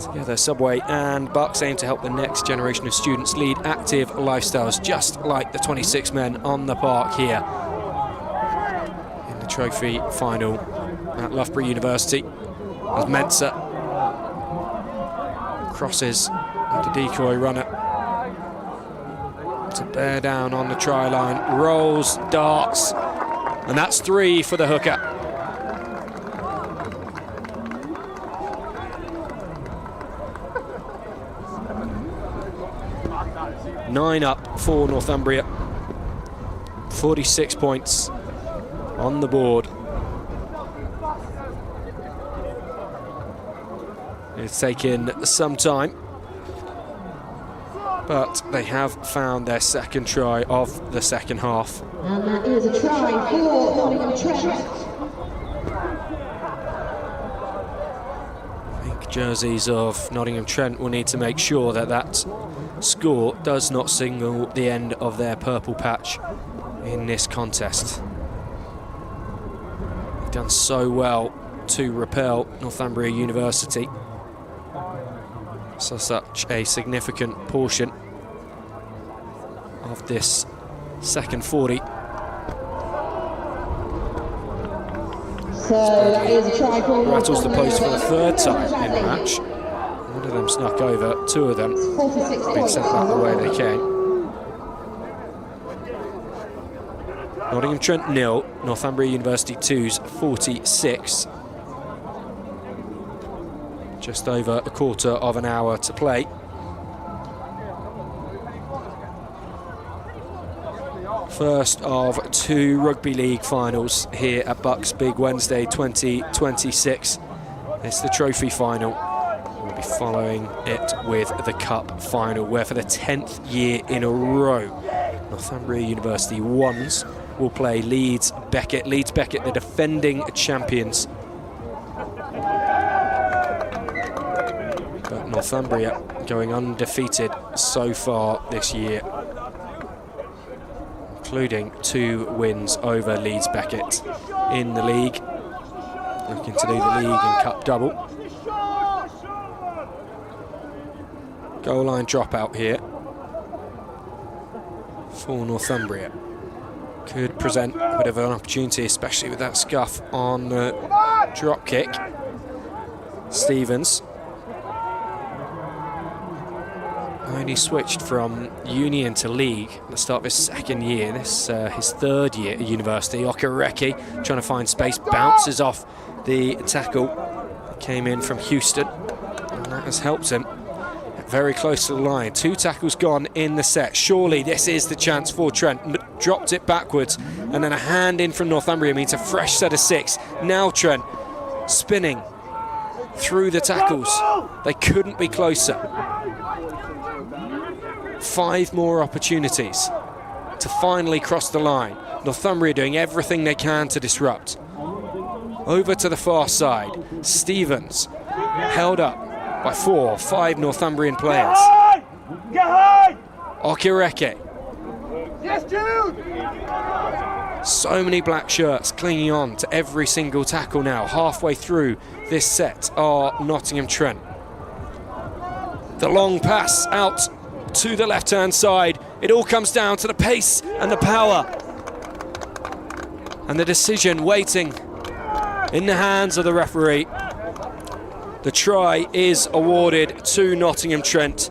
Together, Subway and BUCS aim to help the next generation of students lead active lifestyles, just like the 26 men on the park here in the trophy final at Loughborough University, as Mensah crosses the decoy runner to bear down on the try line, rolls, darts, and that's 3 for the hooker. Nine up for Northumbria, 46 points on the board. It's taken some time, but they have found their second try of the second half. And that is a try for Nottingham Trent. Pink jerseys of Nottingham Trent will need to make sure that that score does not signal the end of their purple patch in this contest. They've done so well to repel Northumbria University. So such a significant portion of this second 40. So that is a try for Rattles the post for the 3rd time in the match. One of them snuck over, 2 of them been sent back the way they came. Nottingham Trent 0, Northumbria University 2's 46. Just over a quarter of an hour to play. First of 2 Rugby League finals here at BUCS Big Wednesday 2026. It's the trophy final. We'll be following it with the cup final, where for the 10th year in a row, Northumbria University Ones will play Leeds Beckett. Leeds Beckett, the defending champions. Northumbria going undefeated so far this year, including 2 wins over Leeds Beckett in the league. Looking to do the league and cup double. Goal line dropout here for Northumbria. Could present a bit of an opportunity, especially with that scuff on the drop kick. Stevens only switched from Union to League at the start of his second year. This his third year at university. Okereke trying to find space, bounces off the tackle that came in from Houston, and that has helped him. Very close to the line. 2 tackles gone in the set. Surely this is the chance for Trent. Dropped it backwards, and then a hand in from Northumbria means a fresh set of 6. Now Trent spinning through the tackles. They couldn't be closer. 5 more opportunities to finally cross the line. Northumbria doing everything they can to disrupt. Over to the far side. Stevens held up by 4 or 5 Northumbrian players. Okereke. Yes, Jude! So many black shirts clinging on to every single tackle now. Halfway through this set are Nottingham Trent. The long pass out to the left-hand side. It all comes down to the pace and the power. And the decision waiting in the hands of the referee. The try is awarded to Nottingham Trent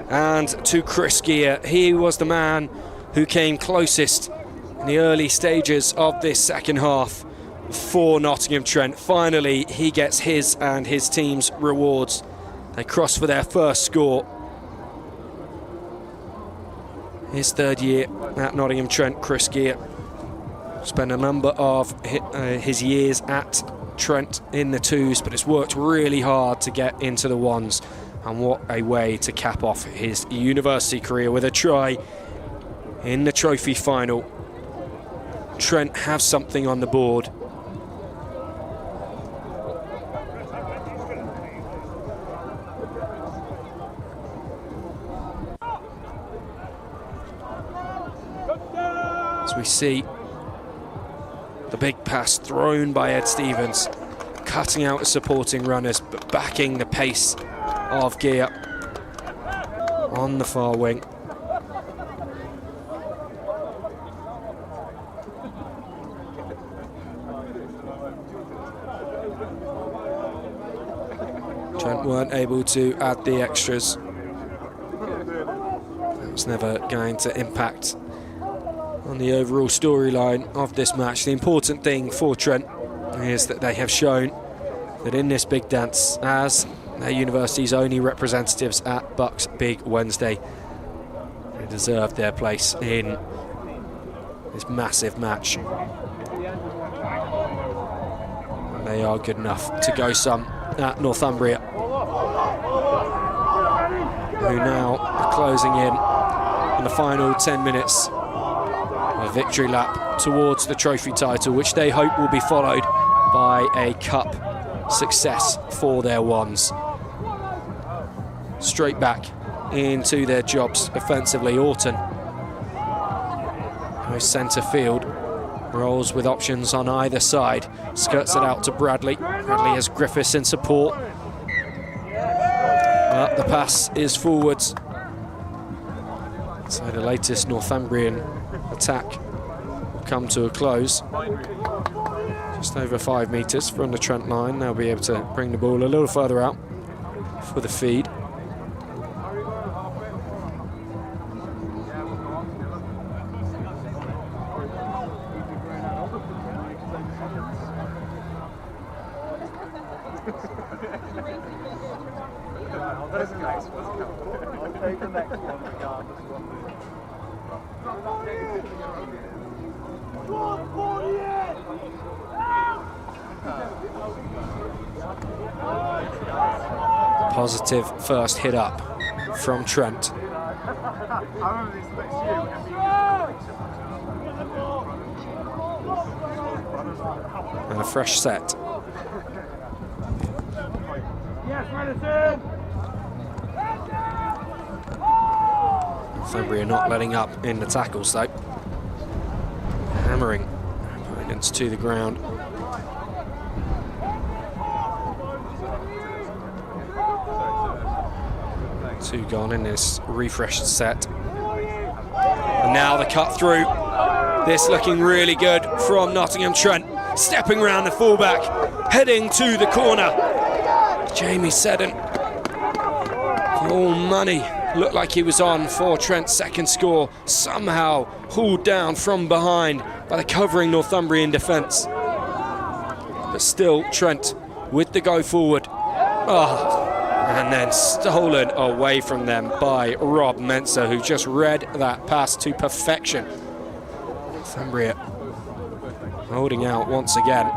and to Chris Gear. He was the man who came closest in the early stages of this second half for Nottingham Trent. Finally, he gets his and his team's rewards. They cross for their first score. His third year at Nottingham Trent, Chris Gear spent a number of his years at Trent in the 2s, but it's worked really hard to get into the 1s, and what a way to cap off his university career with a try in the trophy final. Trent have something on the board. As we see the big pass thrown by Ed Stevens, cutting out the supporting runners, but backing the pace of Gear on the far wing. Trent weren't able to add the extras. That was never going to impact on the overall storyline of this match. The important thing for Trent is that they have shown that in this big dance, as their university's only representatives at BUCS Big Wednesday, they deserved their place in this massive match. And they are good enough to go some at Northumbria, who now are closing in on the final 10 minutes. A victory lap towards the trophy title, which they hope will be followed by a cup success for their 1s. Straight back into their jobs offensively. Orton goes centre field, rolls with options on either side, skirts it out to Bradley. Bradley has Griffiths in support, but the pass is forwards. So the latest Northumbrian attack will come to a close. Just over 5 metres from the Trent line. They'll be able to bring the ball a little further out for the feed. Positive first hit up from Trent. And a fresh set. Northumbria not letting up in the tackles though. Hammering opponents to the ground. 2 gone in this refreshed set. And now the cut through. This looking really good from Nottingham. Trent stepping around the fullback, heading to the corner. Jamie Seddon, for all money, looked like he was on for Trent's second score. Somehow hauled down from behind by the covering Northumbrian defence. But still, Trent with the go forward. Oh, and then stolen away from them by Rob Mensah, who just read that pass to perfection. Northumbria holding out once again.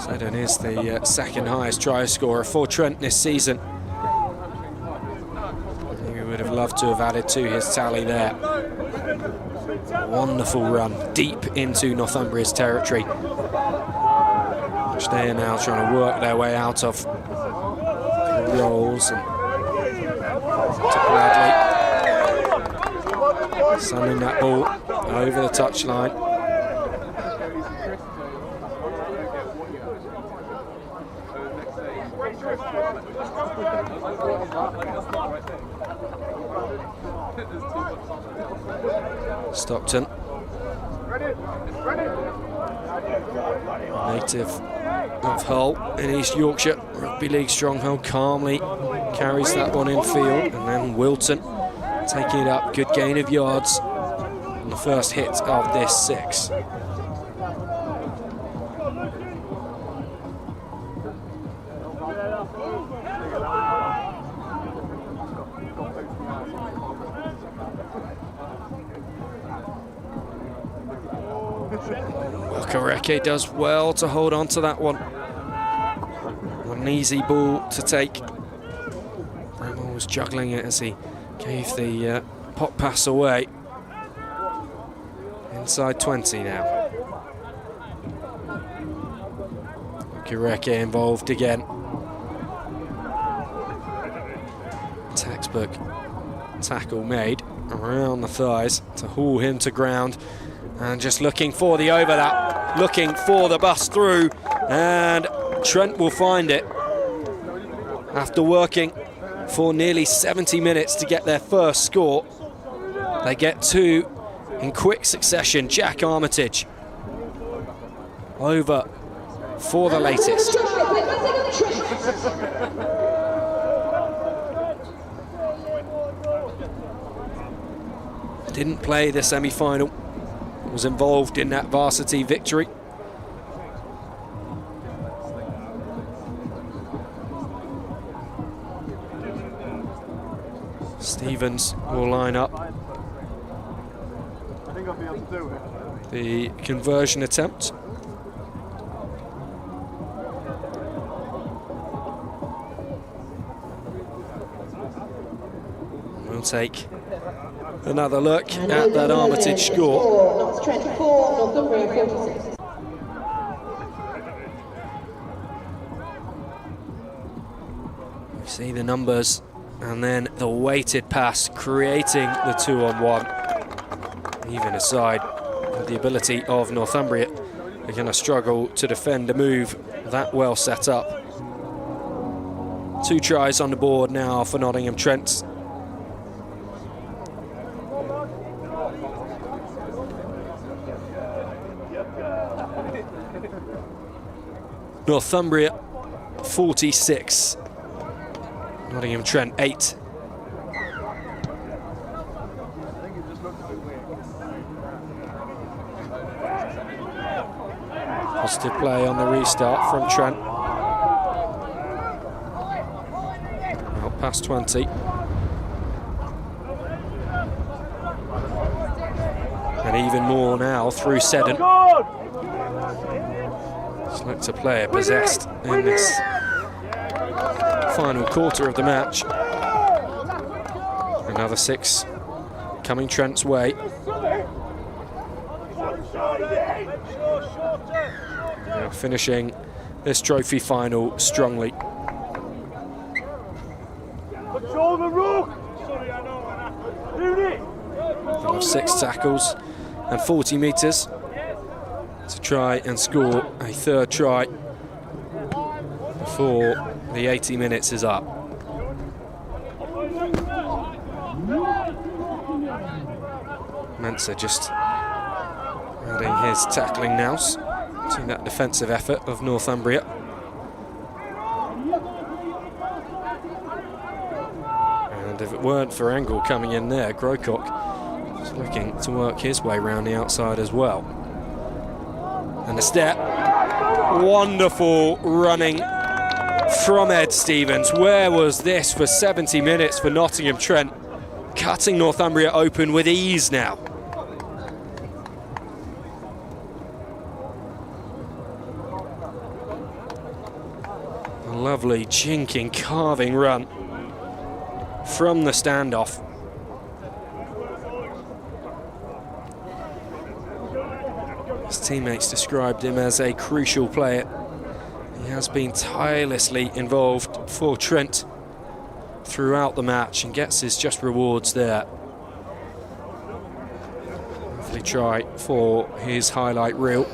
Seddon is the second highest try scorer for Trent this season. He would have loved to have added to his tally there. Wonderful run deep into Northumbria's territory, which they are now trying to work their way out of. Rolls and to Bradley. Sending that ball over the touchline. Stockton, native of Hull in East Yorkshire, Rugby League stronghold, calmly carries that one in field, and then Wilton taking it up, good gain of yards on the first hit of this 6. Kareke does well to hold on to that one. An easy ball to take. Bramall was juggling it as he gave the pop pass away. Inside 20 now. Kareke involved again. Textbook tackle made around the thighs to haul him to ground. And just looking for the overlap, looking for the bust through, and Trent will find it. After working for nearly 70 minutes to get their first score, they get 2 in quick succession. Jack Armitage over for the latest. Didn't play the semi-final. Was involved in that varsity victory. Stevens will line up. I think I'll be able to do it. The conversion attempt. We'll take another look at that Armitage score. Trent 4, Northumbria 46. You see the numbers and then the weighted pass creating the 2-on-1. Even aside the ability of Northumbria, they're going to struggle to defend a move that well set up. 2 tries on the board now for Nottingham Trent. Northumbria 46, Nottingham Trent 8. Positive play on the restart from Trent. Out past 20. And even more now through Seddon. Look to play it possessed in this final quarter of the match. Another 6 coming Trent's way. Now finishing this trophy final strongly. of 6 tackles and 40 metres to try and score a third try before the 80 minutes is up. Mensah just adding his tackling nous to that defensive effort of Northumbria. And if it weren't for Angle coming in there, Grocock is looking to work his way around the outside as well. And a step. Wonderful running from Ed Stevens. Where was this for 70 minutes for Nottingham? Trent cutting Northumbria open with ease now. A lovely jinking, carving run from the standoff. His teammates described him as a crucial player. He has been tirelessly involved for Trent throughout the match and gets his just rewards there. Lovely try for his highlight reel.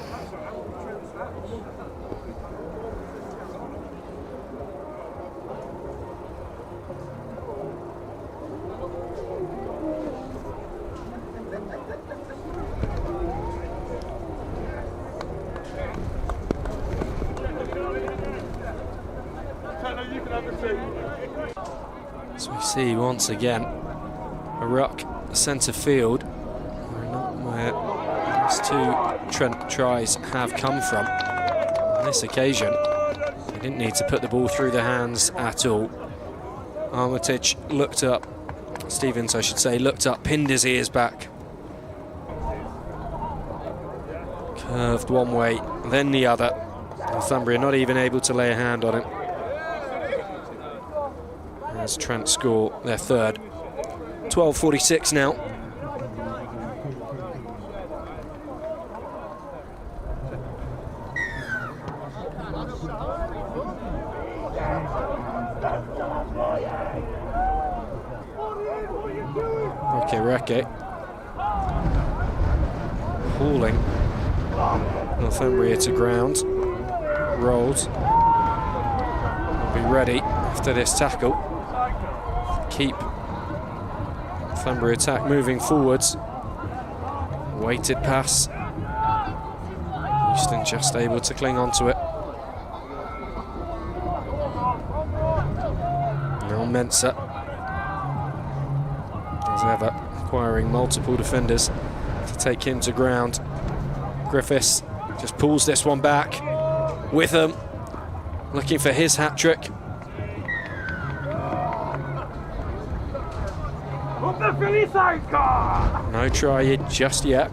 So we see once again a ruck centre field, where these 2 Trent tries have come from. On this occasion, they didn't need to put the ball through the hands at all. Armitage looked up, Stevens I should say, looked up, pinned his ears back. Curved one way, then the other. Northumbria not even able to lay a hand on him. As Trent score their third. 12:46 now. Reke hauling Northumbria to ground. Rolls. Will be ready after this tackle. Keep Northumbria attack moving forwards. Weighted pass. Houston just able to cling onto it. Now Mensah, as ever, acquiring multiple defenders to take him to ground. Griffiths just pulls this one back. Witham looking for his hat-trick. No try just yet.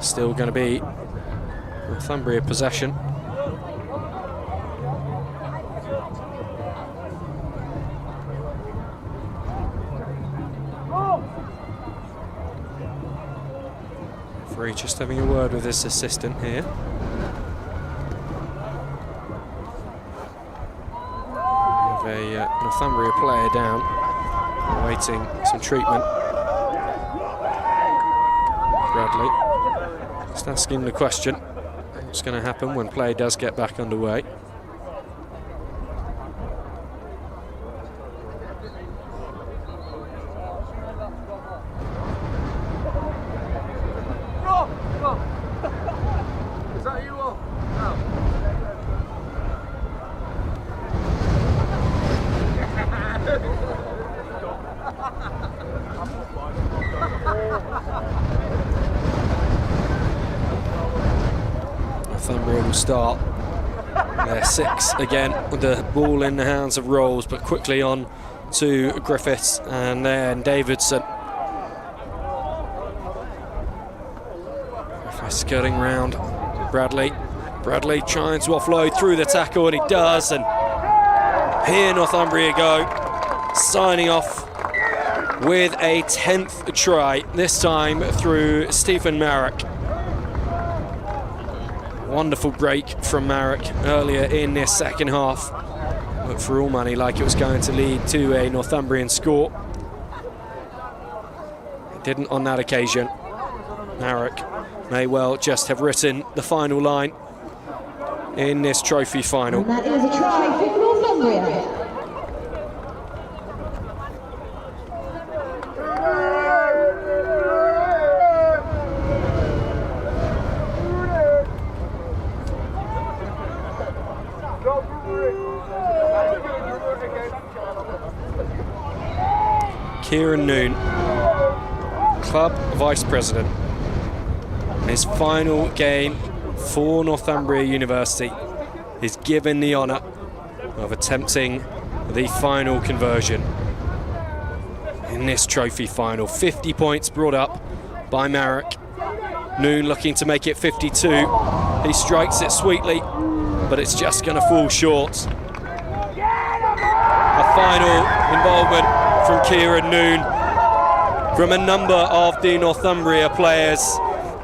Still going to be Northumbria possession. Referee just having a word with his assistant here. We have a Northumbria player down, awaiting some treatment. Bradley just asking the question, what's going to happen when play does get back underway. Is that you all? Northumbria will start their 6 again with the ball in the hands of Rolls, but quickly on to Griffiths and then Davidson. Griffiths skirting round Bradley. Bradley trying to offload through the tackle, and he does, and here Northumbria go, signing off with a 10th try, this time through Stephen Marek. Wonderful break from Marek earlier in this second half. Looked for all money like it was going to lead to a Northumbrian score. Didn't on that occasion. Marek may well just have written the final line in this trophy final. And that is a try for Northumbria. Kieran Noon, club vice president, his final game for Northumbria University is given the honour of attempting the final conversion in this trophy final. 50 points brought up by Marek. Noon looking to make it 52. He strikes it sweetly, but it's just going to fall short. A final involvement from Kieran Noon, from a number of the Northumbria players,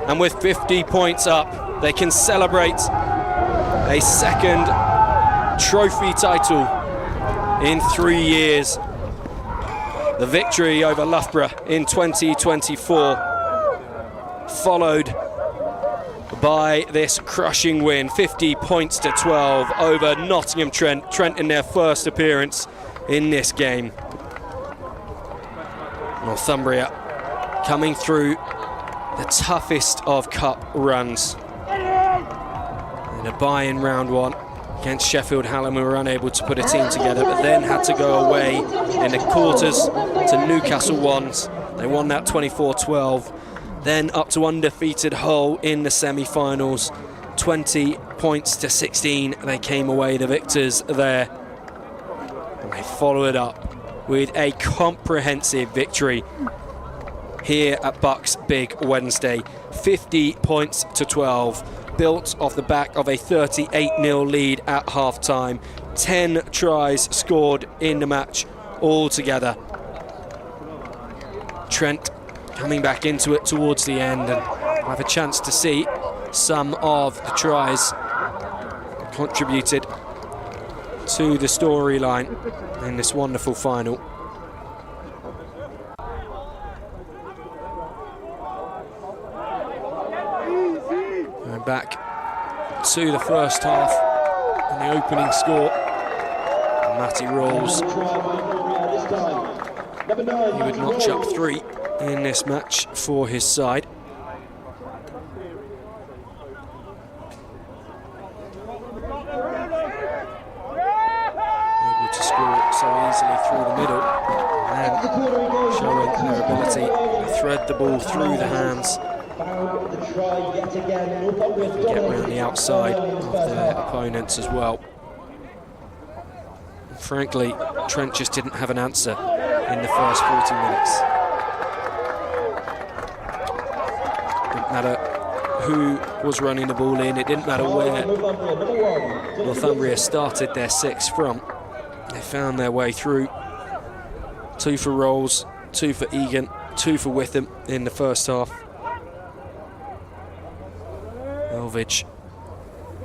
and with 50 points up, they can celebrate a second trophy title in 3 years. The victory over Loughborough in 2024, followed by this crushing win, 50 points to 12 over Nottingham Trent. Trent in their first appearance in this game. Northumbria coming through the toughest of cup runs. In a bye in round one against Sheffield Hallam, who were unable to put a team together, but then had to go away in the quarters to Newcastle Wands. They won that 24-12. Then up to undefeated Hull in the semi-finals. 20 points to 16. They came away the victors there. And they followed it up with a comprehensive victory here at BUCS Big Wednesday. 50 points to 12, built off the back of a 38-0 lead at half-time. 10 tries scored in the match altogether. Trent coming back into it towards the end, and we'll have a chance to see some of the tries contributed to the storyline in this wonderful final. Going back to the first half and the opening score, Matty Rolls, he would notch up 3 in this match for his side. Able to score so easily through the middle, and showing their ability to thread the ball through the hands and get around the outside of their opponents as well. And frankly, Trent just didn't have an answer in the first 40 minutes. Didn't matter who was running the ball in, it didn't matter where Northumbria started their 6 from. They found their way through. 2 for Rolls, 2 for Egan, 2 for Witham in the first half. Elvidge,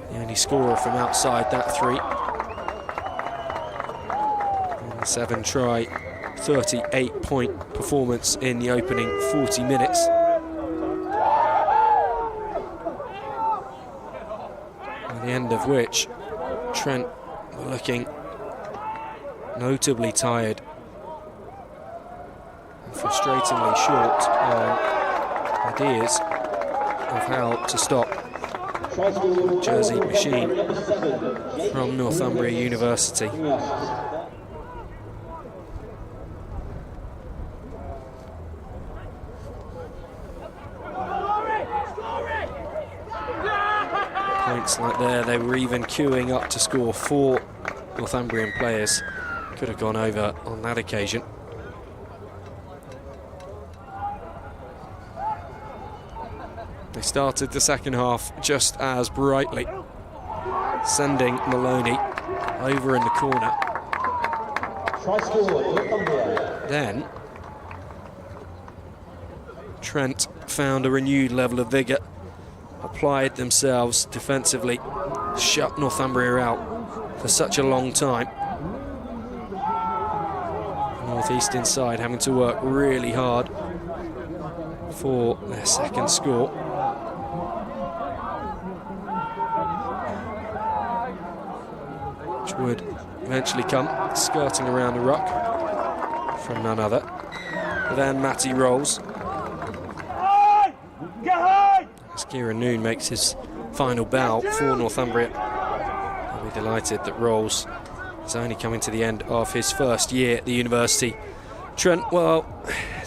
the only scorer from outside that 3. And the 7 try, 38-point performance in the opening 40 minutes. At the end of which, Trent were looking notably tired and frustratingly short on ideas of how to stop the Jersey machine from Northumbria University. Points like there, they were even queuing up to score. 4 Northumbrian players could have gone over on that occasion. They started the second half just as brightly, sending Maloney over in the corner. Then Trent found a renewed level of vigour, applied themselves defensively, shut Northumbria out for such a long time. North East inside having to work really hard for their second score. Which would eventually come skirting around the ruck from none other than Matty Rolls. As Kieran Noon makes his final bow for Northumbria. I'll be delighted that Rolls is only coming to the end of his first year at the university. Trent, well,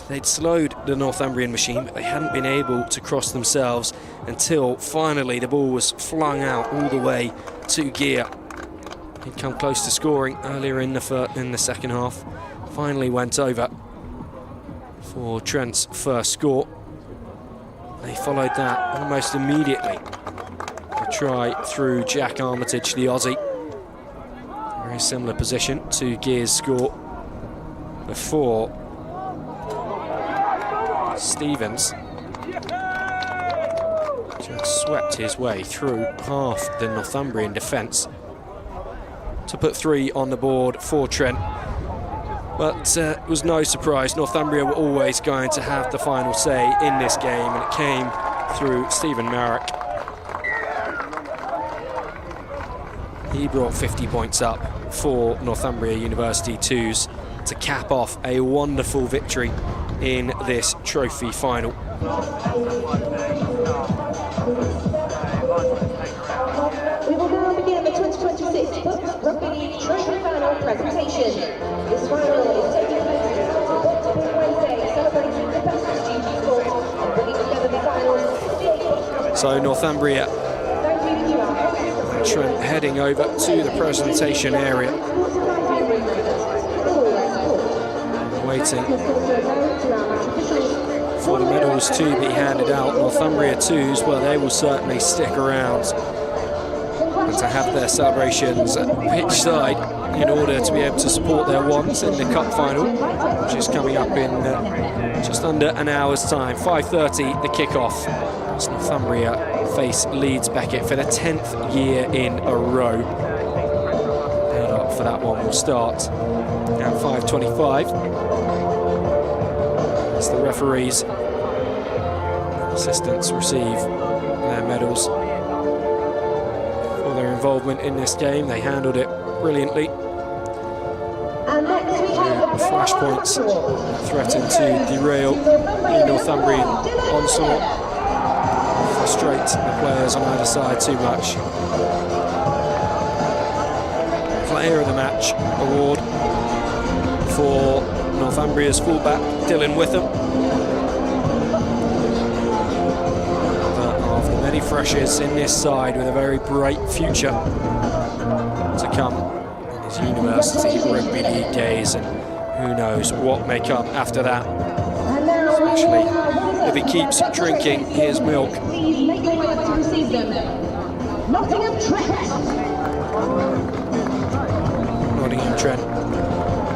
they'd slowed the Northumbrian machine, but they hadn't been able to cross themselves until finally the ball was flung out all the way to Gear. He'd come close to scoring earlier in the second half. Finally went over for Trent's first score. They followed that almost immediately. A try through Jack Armitage, the Aussie. Very similar position to Gear's score before Stevens just swept his way through half the Northumbrian defence to put 3 on the board for Trent. But it was no surprise, Northumbria were always going to have the final say in this game, and it came through Stephen Marrick. He brought 50 points up for Northumbria University 2s to cap off a wonderful victory in this trophy final. We will now begin the 2026 BUCS Rugby League Trophy Final presentation. This final is taking place at BUCS Big Wednesday, celebrating the best of GG sport and bringing together the finals of the So Northumbria and Trent heading over to the presentation area, waiting for the medals to be handed out. Northumbria 2s, well, they will certainly stick around and to have their celebrations at pitch side in order to be able to support their ones in the cup final, which is coming up in just under an hour's time. 5:30 the kickoff as Northumbria face Leeds Beckett for the 10th year in a row. Head up for that one will start at 5:25 as the referees and assistants receive their medals for their involvement in this game. They handled it brilliantly. The flashpoints threaten to derail the Northumbrian onslaught, frustrate the players on either side too much. Player of the match award for Northumbria's fullback Dylan Witham. Another of the many freshers in this side with a very bright future to come in his university rugby league days, and who knows what may come after that, especially if he keeps drinking his milk. Nottingham Trent,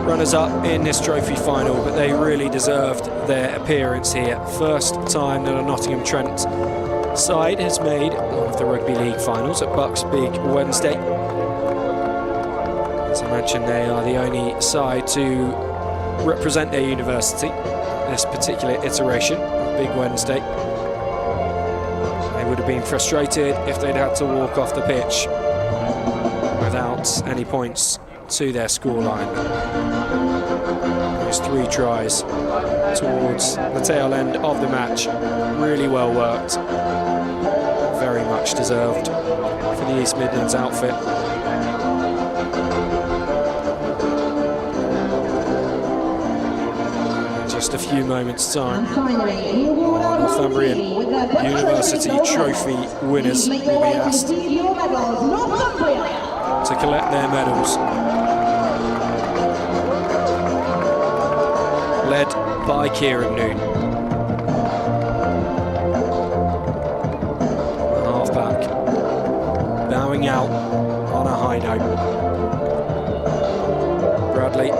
runners-up in this trophy final, but they really deserved their appearance here. First time that a Nottingham Trent side has made one of the Rugby League finals at BUCS Big Wednesday. As I mentioned, they are the only side to represent their university this particular iteration of Big Wednesday. They would have been frustrated if they'd had to walk off the pitch without any points to their scoreline. Those 3 tries towards the tail end of the match, really well worked, very much deserved for the East Midlands outfit. Just a few moments' time, Northumbrian University Trophy winners will be asked to collect their medals. Led by Kieran Noon. Halfback bowing out on a high note. Bradley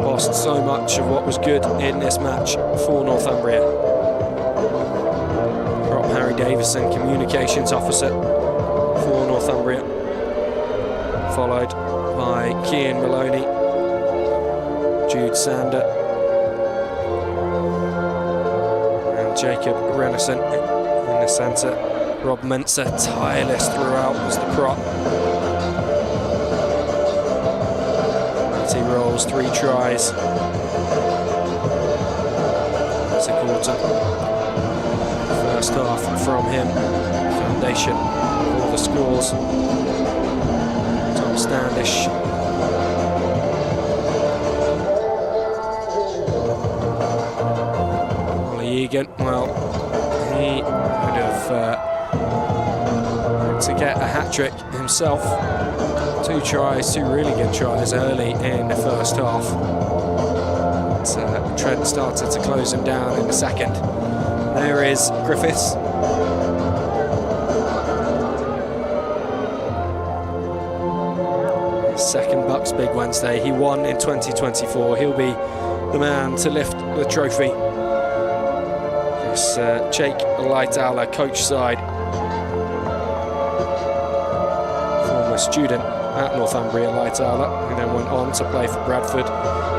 lost so much of what was good in this match for Northumbria. Prop Harry Davison, communications officer for Northumbria, followed by Cian Maloney, Jude Sander, Jacob Renison in the centre. Rob Mensah tireless throughout was the prop. He rolls 3 tries. Isaac Alton. First half from him. Foundation for the scores. Tom Standish. Ollie Egan, well, he would have to get a hat-trick himself. 2 tries, 2 really good tries early in the first half. But, Trent started to close him down in the second. There is Griffiths. Second BUCS Big Wednesday. He won in 2024. He'll be the man to lift the trophy. It's Jake Lightowler, coach side. Former student at Northumbria, Lightowler, who then went on to play for Bradford,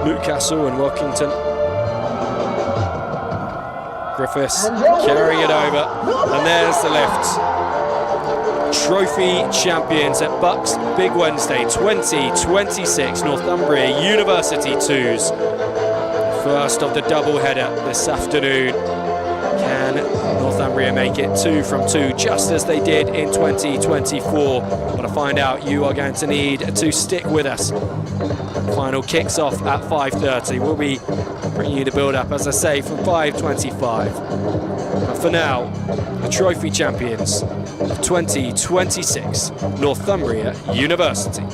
Newcastle and Wilkington. Griffiths carrying it over, and there's the lift. Trophy champions at BUCS Big Wednesday 2026, Northumbria University 2s. First of the double-header this afternoon. Can Northumbria make it 2 from 2, just as they did in 2024? But to find out, you are going to need to stick with us. Final kicks off at 5:30. We'll be bringing you the build-up, as I say, from 5:25. But for now, the trophy champions of 2026, Northumbria University.